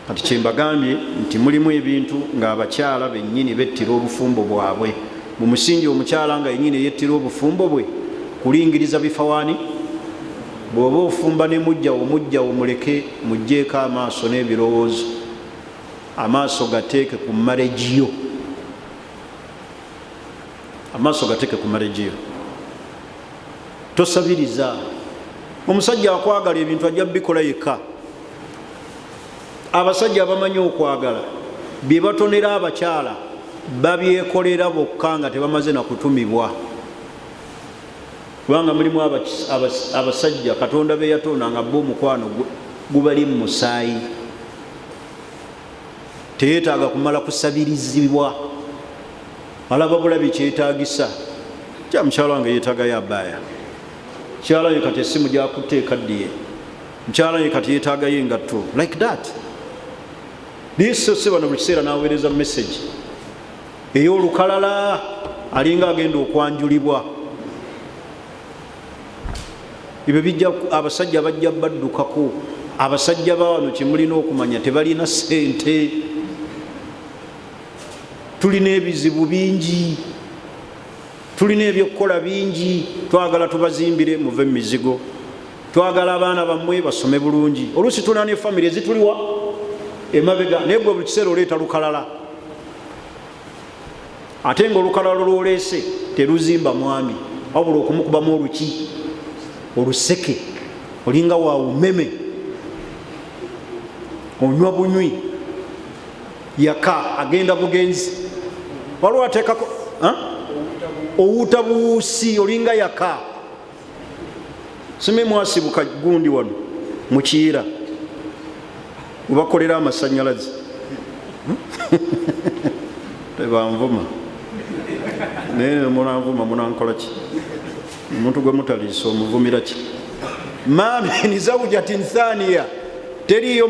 kati kyembagambye nti mulimu ebintu ng'abakyala bennyini bettira obufumbo bwabwe. Mu musingi omukyala nga yennyini yettira obufumbo bwe kulingiriza bifawaani. Bw'oba ofumba ne mujjawo muleke mugjeeko amaaso n'ebirowoozo, amaaso gateeke ku marejiyo, amaaso gateeke ku marejiyo. Tosabiriza. Omusajja akwagala ebintu ajja bikola yekka. Abasajja abamanyi okwagala bye batonera abakyala babyekolera bokka nga tebamaze na kutumibwa. Kubanga mulimu abasajja Katonda be yatonda nga bo omukwano gubali mu musaayi, teyeetaaga kumala kusabirizibwa, alaba bulabi kyetaagisa. Kya mukyala wange yeetaagayo abaaya, mukyala we kati essimu gyakutte ekaddiye, mukyala we kati yeetaagayo engatto, like that. Liisose bano buli kiseera n'aweereza message ey'olukalala alinga agenda okwanjulibwa. Ebyo bijja abasajja bajja baddukako. Abasajja bawano kyemulina okumanya tebalina ssente. Tulina ebizibu bingi, tulina ebyokukola bingi. Twagala tubazimbire muve mu mizigo, twagala abaana bammwe basome bulungi. Oluusi tulina ne famire ezituliwa emabega, naye gwe buli kiseera oleeta lukalala. Ate nga olukalala lwoleese teruzimba mwami, wabula okumukubamu oluki, oluseke, olinga waumeme, onywa bunywi, yaka agenda bugenzi, waliwo ateekako owuuta buwuusi, olinga yaka. Sime mwasibuka gundi wano mukiira ubakolera amasanyalazi tebanvuma naye munanvuma munankola ki? Omuntu gwe mutaliisa omuvumira ki? Ma min zawjatin thaniya, teriyo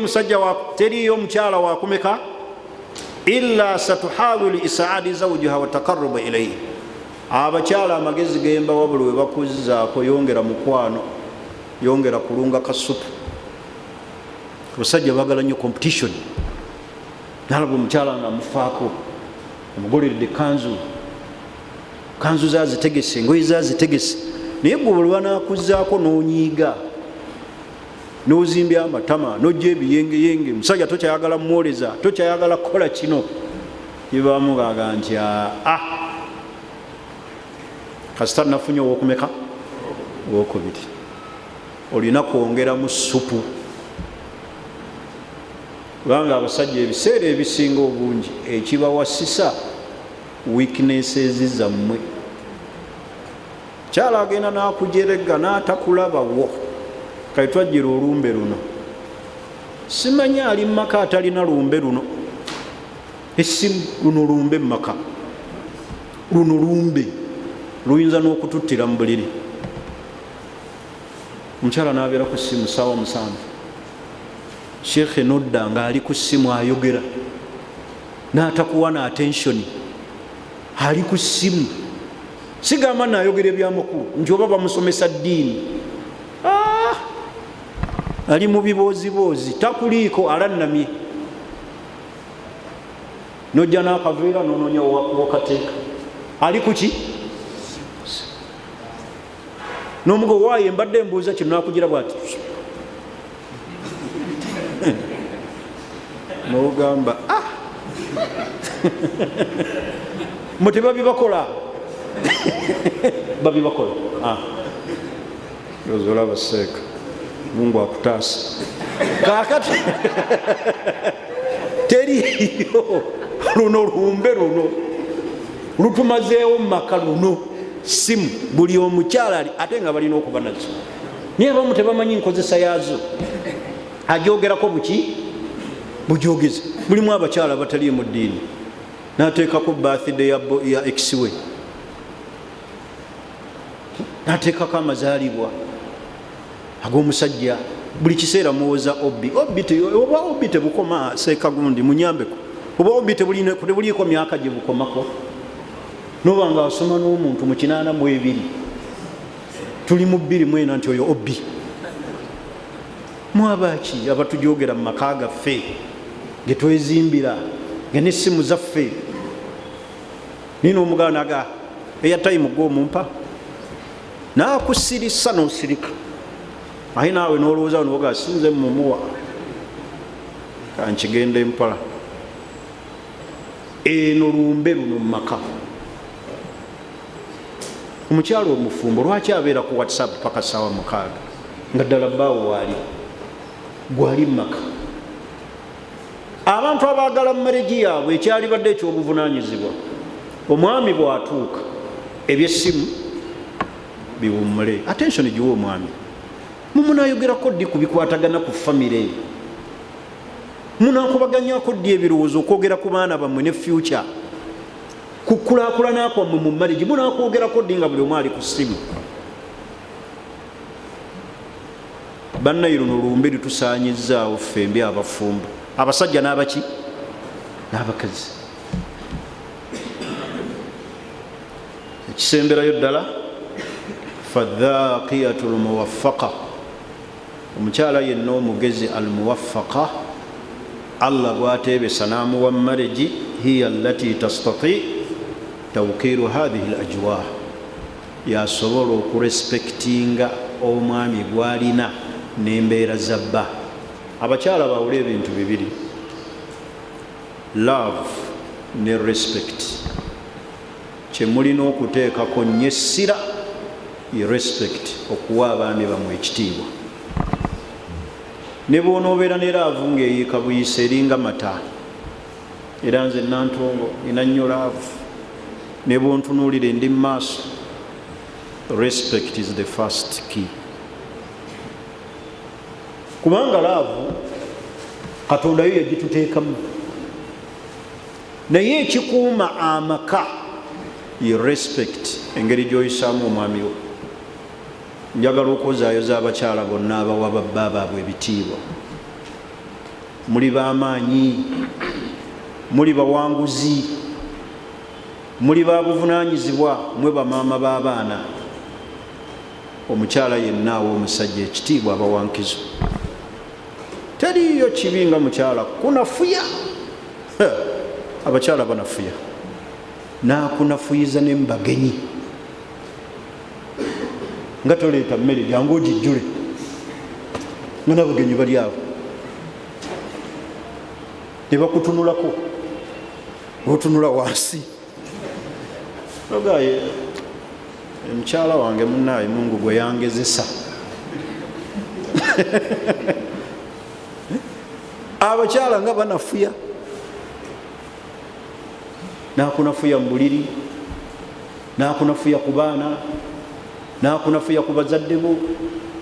omukyala wakumeka illa satuhawilu isaadi zawjiha wa taqarruba ilayhi. Abakyala amagezi gemba wabula we bakuzzaako yongera mukwano, yongera kulunga kasupu. Abasajja baagala nnyo competition. Nalaba omukyala nga amufaako, amugoleredde kanzu zazitegese, engoye zazitegese, naye gwe buli banakuzzaako n'onyiiga, n'ozimbya amatama, n'ojja ebiyengeyenge. Musajja tokyayagala mwoleza, tokyayagala kukola kino. Kibamugaaga nti kasita nafunye owokumeka, owokubiri, olina kwongera mu supu. Kubanga abasajja ebiseera ebisinga obungi ekibawasisa weaknesses zammwe. Kyala agenda n'akujerega n'atakulabawo, kati twajjira olumbe luno. Simanyi ali mu maka atalina lumbe luno. Essimu luno lumbe mu maka, luno lumbe luyinza n'okututtira mu buliri. Omukyala n'abeera ku ssimu ssaawa 7. Sheekhe nodda nga ali ku ssimu ayogera, n'atakuwa na attention, ali ku ssimu sigamba nayogera ebyamakulu nti oba bamusomesa ddiini. Ali mu biboozibozi takuliiko alannamye nojja n'akaveera nononya wakateeka ali kuki n'omugo waaye mbadde mbuuza kino nakugira bwati nogamba muti babibakola babibakola olaba seeka Mungu akutaasa kakati teriyo luno lumbe luno lutumazeewo mu maka luno simu buli omukyala ali ate nga balina okuba nazo naye abamu tebamanyi nkozesa yaazo ajogerako buki bujogezi. Mulimu abakyala batali mu ddiini nateekako birthday ya ex-we nateekako amazaalibwa ag'omusajja buli kiseera muwoza oba obbi tebukoma seeka gundi munyambeko oba obbi tebuliiko myaka gye bukomako noba nga asoma n'omuntu mu 82 tuli mu 24 nti oyo obbi mwabaki abatujogera mu maka gaffe ge twezimbira nga n'essimu zaffe nina omuganda aga eyatayimu gw'omumpa naakusirisa n'osirika aye naawe n'olowooza noga sinze mumuwa kankigenda empala eno lumbe luno mu maka. Omukyalo omufumbo lwaki abeera ku WhatsApp paka ssaawa 6 nga ddala bbaawo waali gwali mu maka? Abantu abaagala mu maregi yaabwe ekyali badde ekyobuvunaanyizibwa omwami bw'atuuka ebyessimu biwummule attention giwa omwami mumunayogerako ddi ku bikwatagana ku famire munakubaganyako ddi ebirowoozo okwogera ku baana bammwe ne future kukulaakulana kwammwe mu maregi munakwogerako ddi nga buli omu ali ku ssimu. Bannayiro nolumbe litusaanyizaawo ffembi abafumbo abasajja n'abaki n'abakazi. Ekisemberayo ddala fadhaqiyatu lmuwaffaqa omukyala yenna omugezi almuwaffaqa Allah gwateebesa n'amuwa maregi hiya allati tastati tawkiru hadhihi alajwa yasobola okurespektinga omwami gwalina n'embeera zabba. Abakyala bawule ebintu bibiri love ne respect kyemulina okuteekako nnyo essira ye respect okuwa abaami bamwe ekitiibwa. Ne bw'onoobeera ne laavu ng'eyiika buyise eringa mata era nze Nantongo nina nnyo laavu ne bw'ontunuulira ndi mu maaso respect is the first key. Kubanga laavu Katonda yo yagituteekamu naye ekikuuma amaka ye respect engeri gy'oyisaamu omwami wo. Njagala okwozaayoza abakyala bonna abawa babba baabwe ebitiibwa. Muli b'amaanyi, muli bawanguzi, muli babuvunaanyizibwa, mwe bamaama b'abaana. Omukyala yenna awa omusajja ekitiibwa abawankizo. Teriyo kibi nga mukyala kunafuya. Abakyala banafuya nakunafuyiza n'embagenyi nga toleeta mmere jangu ogijjule nga n'abagenyi bali abo ne bakutunulako otunula wansi ogaye omukyala wange munnaaye Mungu gwe yangezesa. Abakyala nga banafuya nakunafuya mu buliri nakunafuya ku baana nakunafuya ku bazadde bo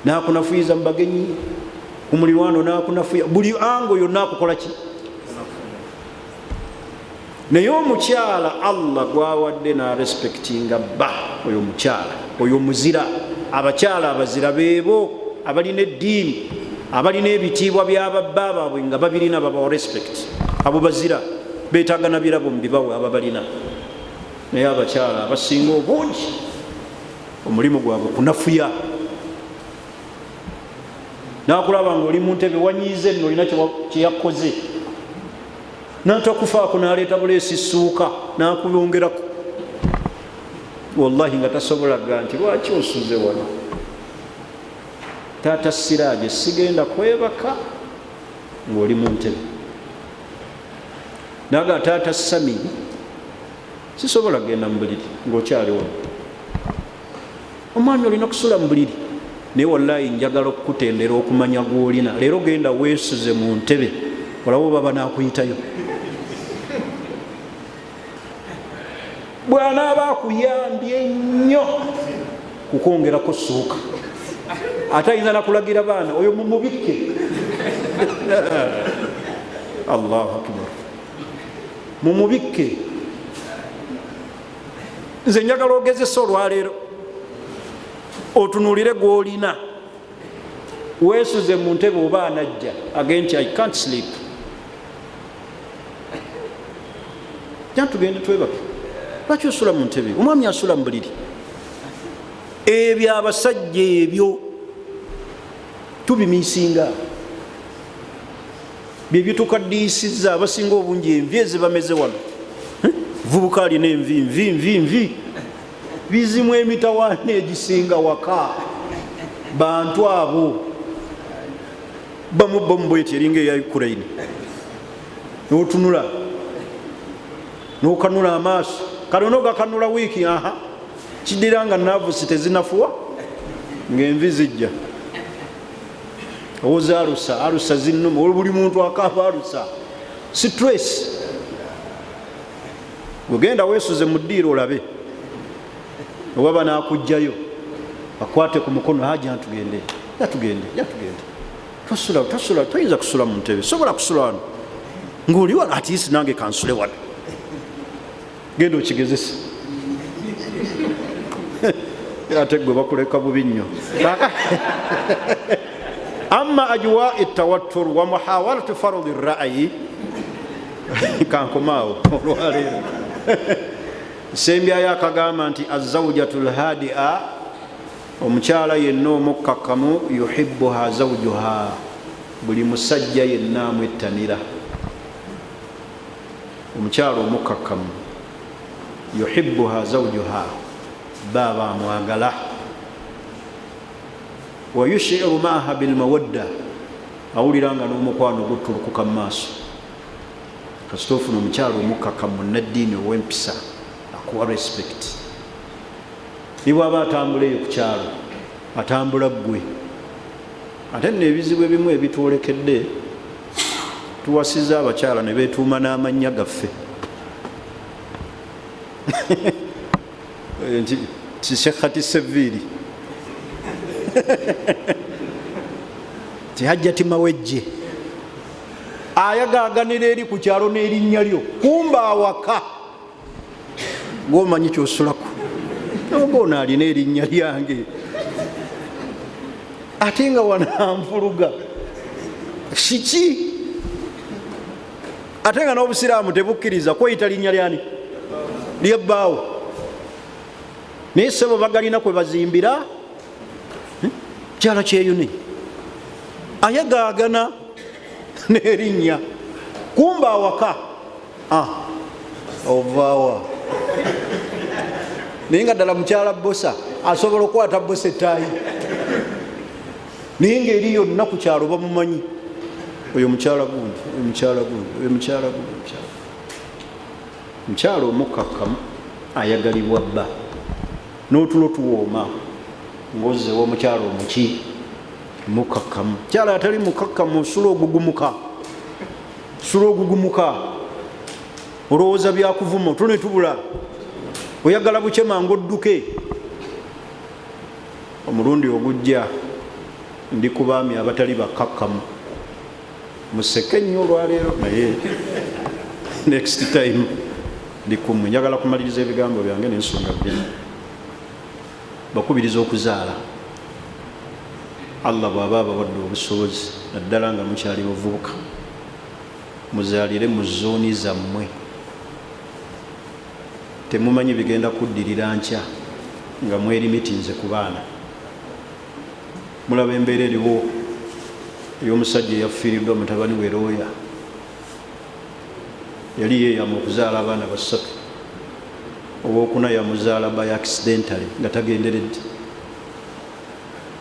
nakunafuyiza mu bagenyi ku mulirwano nakunafuya buli ango yonna akukola ki. Naye omukyala Allah gwawadde narespektinga bba oyo omukyala oyo muzira. Abakyala abazira beebo abalina eddiini abalina ebitiibwa byababba baabwe nga babirina babawa respect. Abo bazira beetaaga na birabo mu bibawe ababalina. Naye abakyala abasinga obungi omulimu gwabwe kunafuya. Nakulaba nga oli mu ntebe wanyiize nno olina kyeyakoze, natakufaako naleeta buleesi ssuuka nakuyongerako, wallahi nga tasobolaga nti lwaki osuze wano. Taata Siraaje sigenda kwebaka ng'oli mu ntebe. Naga taata Sami sisobola kgenda mu buliri ng'okyali wano. Omwami olina kusula mu buliri, naye wallahi njagala okukutendera okumanya gw'olina. Leero genda weesuze mu ntebe, olaba baba nakuyitayo. Bw'anaaba akuyambye nnyo kukwongerako ssuuka, ate ayinza nakulagira baana oyo mumubikke. Allahu akbar, mumubikke. Nze njagala ogezesa olwaleero otunuulire gw'olina, weesuze mu ntebe oba anajja agenti I can't sleep. Jja tugende twebake. Lwaki osula mu ntebe? Omwami asula mu buliri. Ebyo abasajja ebyo tubimiisinga, bye byetukaddiisizza abasinga obungi envi ezibameze wano. Vubuka alina envi bizimu emitawaana egisinga waka. Bantu abo bamubba mu bweti eringa eya Ukraine, n'otunula n'okanula amaaso. Kale onoogakanula wiiki, kidira nga naavusi tezinafuwa ng'envi zijja. Owoza alusa zinnuma, buli muntu akaaba alusa. Stress. Gugenda weesuze mu ddiiro olabe, oba banaakugjayo bakwate ku mukono, haja ntugende, jatugende. Tosula, toyinza kusula mu ntebe, sobola kusula wano ng'oli wano, atiisi nange kansule wano. Genda okigezesa. Ate gwe bakuleka bubi nnyo. Amma ajwa etawattur wa muhawalatu fardi ra'yi, kankomaawo olwaleero. Sembyayo akagamba nti azawjatul hadia, omukyala yenna omukkakkamu, yuhibbuha zawjuha, buli musajja yenna amwettanira. Omukyala omukkakkamu, yuhibbuha zawjuha, baba amwagala. Wa yushiru maaha bilmawadda, awulira nga n'omukwano gutulukuka mu maaso. Kasita ofuna omukyala omukkakkamu naddiini ow'empisa, akuwa respect. Ni bw'aba atambula eyo ku kyalo, atambula ggwe. Ate nno ebizibu ebimu ebitwolekedde, tuwasiza abakyala ne beetuuma n'amannya gaffe. Nti Shekhati Seviri, Tihajjati Mawejje, ayagaaganira eri ku kyalo n'erinnya lyo, kumba awaka ng'omanyi kyosulako. Ono alina erinnya lyange ate nga wananvuluga kiki? Ate nga n'obusiraamu tebukkiriza kweyita linnya lyani? Lyebbaawo. Naye ssebo bagalina kwe bazimbira kyala kyeyune, ayagaagana n'erinnya, kumba awaka. Ovaawa. Naye nga ddala mukyala bosa asobola okukwata bosa ettaayi, naye ng'eri yonna ku kyalo bamumanyi. Oyo mukyala gundi, oyo mukyala gundi, oyo mukyala gundi. Mukyala omukkakkamu ayagalibwa bba, n'otulo tuwooma ng'ozzeewo omukyala omuki mukkakkamu. Mukyala atali mukkakkamu osula ogugumuka, olowooza byakuvuma, otulo ne tubula, oyagala buke mangu odduke. Omulundi ogujja ndi ku baami abatali bakkakkamu, museke nnyo olwaleero, naye next time ndi kumwe. Njagala kumaliriza ebigambo byange n'ensonga bbiri. Bakubiriza okuzaala. Allah bw'aba abawadde obusobozi, naddala nga mukyali bavubuka, muzaalire mu zooni zammwe. Temumanyi bigenda kuddirira nkya. nga mwerimitinze ku baana. Mulaba embeera eriwo ey'omusajja eyafiiriddwa mutabani we Looya. Yali yeeyama okuzaala abaana basatu, owokuna yamuzaala by accidentally nga tagenderedde.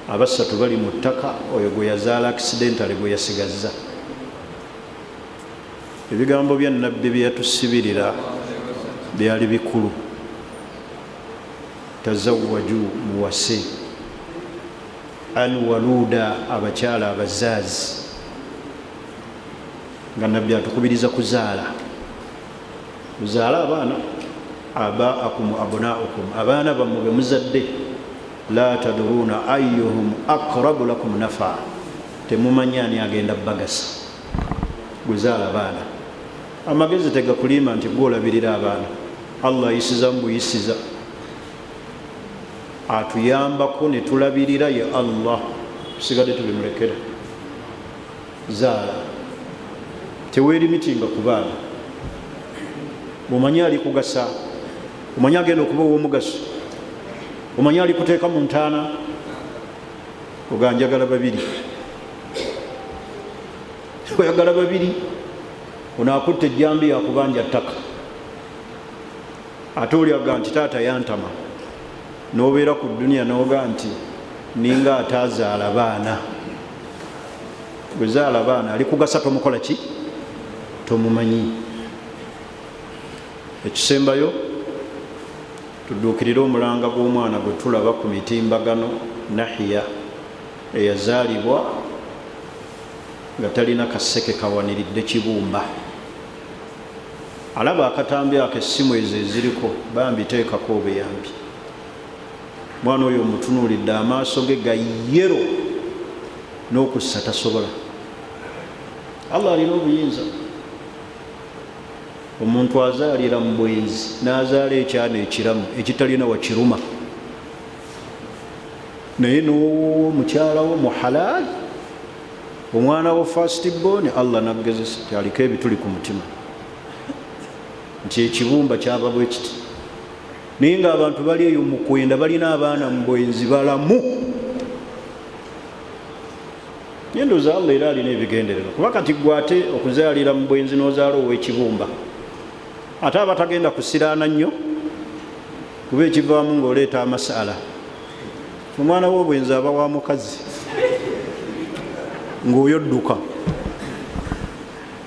Abasatu bali mu ttaka, oyo gwe yazaala accidentally gwe yasigazza. Ebigambo bya nnabbi bye yatusibirira byali bikulu. Tazawwaju, muwase. Alwaluda, abakyala abazaazi. Nga nabbi atukubiriza kuzaala. Muzaala abaana. Abaakum abnaukum, abaana bammwe be muzadde. La tadruuna ayyuhum aqrabu lakum nafa, temumanyi ani agenda bagasa. Guzaala abaana. Amagezi tegakulima nti gwolabirira abaana. Allah ayisiza mbuyisiza, atuyambako ne tulabirira ye Allah, tusigadde tubimulekera. Zaala, teweerimitinga ku baana. Omanyi ali kugasa, omanyi agenda okuba ow'omugaso, omanyi ali kuteeka mu ntaana, oganjagala babiri. Oyagala babiri, onaakutte ejjambi yakubanja ttaka. Ate olyaga nti taata yantama, n'obeera ku duniya n'oga nti ninga ataazaala baana. Bwe zaala baana ali kugasa, tomukola ki? Tomumanyi. Ekisembayo, tudduukirire omulanga gw'omwana gwe tulaba ku mitimbagano, Nahiya eyazaalibwa nga talina kaseke kawaniridde kibumba. Alaba akatambi ako essimu ezo eziriko, bambi teekako obuyambi. Mwana oyo omutunuulidde amaaso ge gayero n'okussa tasobola. Allah alina obuyinza. Omuntu azaalira mu bwenzi n'azaala ekyana ekiramu ekitalina wakiruma, naye n'omukyalawo mu halaali, omwana wo first born, Allah naggezesa kyaliko ebituli ku mutima nti ekibumba kyaba bwe kiti. Naye ng'abantu bali eyo mu kwenda balina abaana mu bwenzi balamu. Ndowooza Allah era alina ebigendererwa, kuba kati gwe ate okuzaalira mu bwenzi n'ozaala ow'ekibumba, ate aba tagenda kusiraana nnyo kuba ekivaamu ng'oleeta amasala. Omwana w'obwenzi aba wa mukazi ng'oyodduka,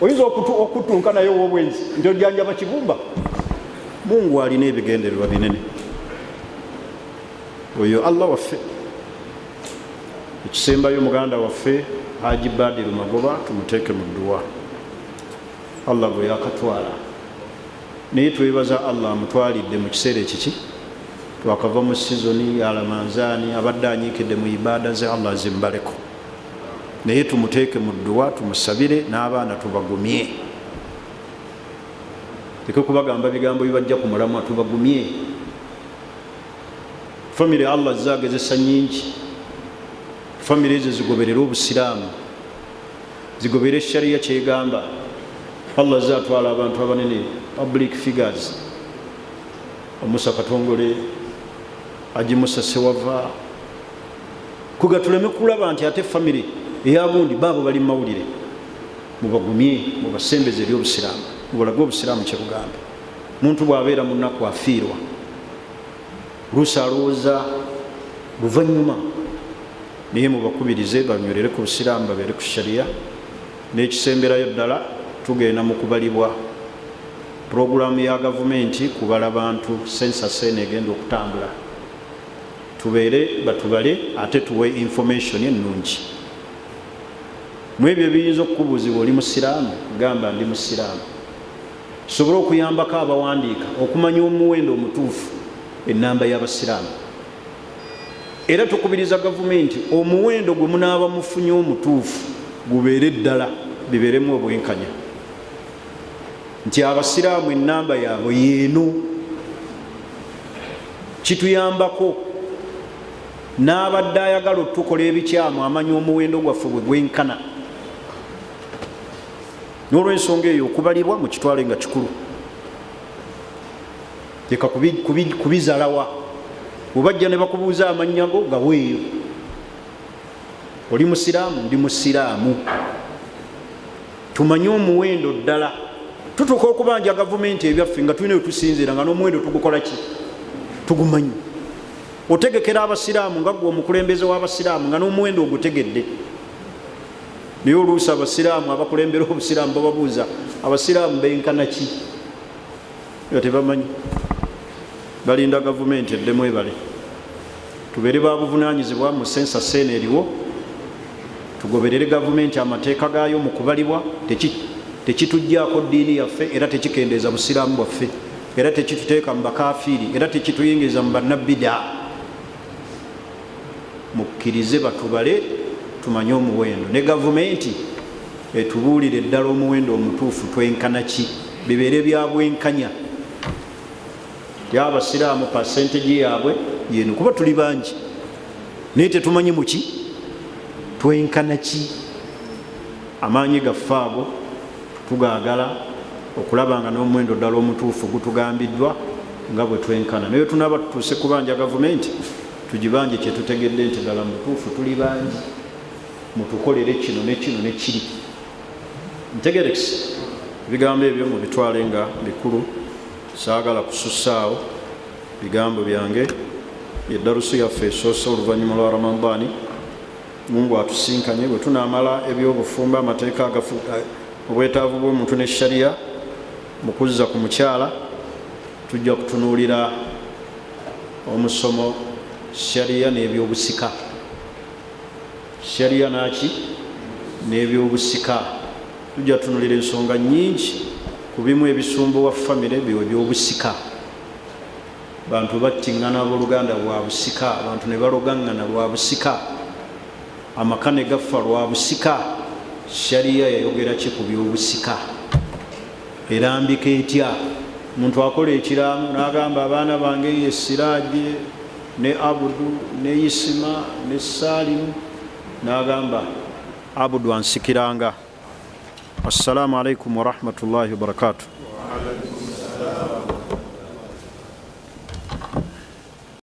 oyinza okutunka naye ow'obwenzi nti ojjanjaba kibumba. Mungu alina ebigendererwa binene. Oyo Allah waffe. Ekisembayo muganda waffe Haji Badiru Magoba tumuteeke mu dduwa. Allah bwe yakatwala, naye twebaza Allah amutwalidde mu kiseera ekiki, twakava mu sizoni ya Ramadhaani, abadde anyiikidde mu ibaada ze, Allah zimbaleko. Naye tumuteeke mu dduwa, tumusabire, n'abaana tubagumye. Leke kubagamba bigambo bibajja ku mulamwa, tubagumye. Famire Allah zagezesa nyingi. Famire ezo zigoberera obusiraamu, zigobera sharia kyegamba. Allah zatwala abantu abanene, public figures, Musa Katongole, Haji Musa Sewava, kuga tuleme kulaba nti ate famire eyagundi baabo bali mawulire. Mubagumye, mubasembeze eri obusiraamu, mubulage obusiraamu kyebugamba. Muntu bw'abeera mu nnaku afiirwa, luusi alowooza luvannyuma, naye mubakubirize banywerere ku busiraamu, babeere ku sharia. N'ekisemberayo ddala, tugenda mu kubalibwa. Puroguramu ya gavumenti kubala bantu, census eno egenda okutambula. Tubeere batubale ate tuwe information ennungi. Mu ebyo ebiyinza okukubuuzibwa oli musiraamu, gamba ndi musiraamu. Tusobole okuyambako abawandiika okumanya omuwendo omutuufu ennamba y'abasiraamu. Era tukubiriza gavumenti omuwendo gwe munaaba mufunye omutuufu gubeere ddala, bibeeremu obwenkanya nti abasiraamu ennamba yaabwe yeeno. Kituyambako n'abadde ayagala otukola ebikyamu amanya omuwendo gwaffe bwe gwenkana. N'olw'ensonga eyo okubalibwa mu kitwale nga kikulu. Leka kubizalawa bwebajja ne bakubuuza amannya go gaweeyo. Oli musiraamu? Ndi musiraamu. Tumanye omuwendo ddala. Tutuuka okubanja gavumenti ebyaffe nga tulina wetusinziira nga n'omuwendo tugukola ki? Tugumanyi. Otegekera abasiraamu nga gwe omukulembeze w'abasiraamu nga n'omuwendo ogutegedde. Naye oluusi abasiraamu abakulembera obusiraamu bababuuza abasiraamu benkana ki? Nga tebamanyi. Balinda gavumenti eddemu ebale. Tubeere babuvunaanyizibwa mu sensa seena eriwo. Tugoberere gavumenti amateeka gaayo mu kubalibwa. Tekitujjaako ddiini yaffe era tekikendeeza busiraamu bwaffe era tekituteeka mu bakafiiri era tekituyingiza mu bannabbidaa. Mukkirize batubale tumanye omuwendo ne gavumenti etubuulire ddala omuwendo omutuufu twenkana ki, bibeere bya bwenkanya. Y'abasiraamu percentage yaabwe yeno kuba tuli bangi naye tetumanyi muki twenkana ki. Amaanyi gaffe ago tugaagala okulaba nga n'omuwendo ddala omutuufu gutugambiddwa nga bwe twenkana. Naye tunaba tutuuse kubanja gavumenti tugibanje kyetutegedde nti ddala mutuufu tuli bangi mutukolere kino ne kino ne kiri. Ntegerekisi ebigambo ebyo mu bitwale nga bikulu, saagala kusussaawo bigambo byange. Eddarusu yaffe esoose oluvannyuma lwa Ramadaani. Mungu atusinkanye bwe tunaamala ebyobufumbo, amateeka obwetaavu bw'omuntu ne shariya mu kuzza ku mukyala, tujja kutunuulira omusomo shariya n'ebyobusika. Shariya naki n'ebyobusika. Tujja tunuulira ensonga nnyingi ku bimu ebisumbuwa famire byo ebyobusika. Bantu battiŋŋana abooluganda lwa busika, abantu ne balogaŋŋana lwa busika, amaka ne gafa lwa busika. Shariya yayogera ki ku byobusika? Erambika etya? Muntu akola ekiraamu n'agamba abaana bange ye Siraaje ne Abudu ne Isima ne Salimu, n'agamba Abudu ansikiranga. Assalamu alaikum wa rahmatullahi wa barakatuh.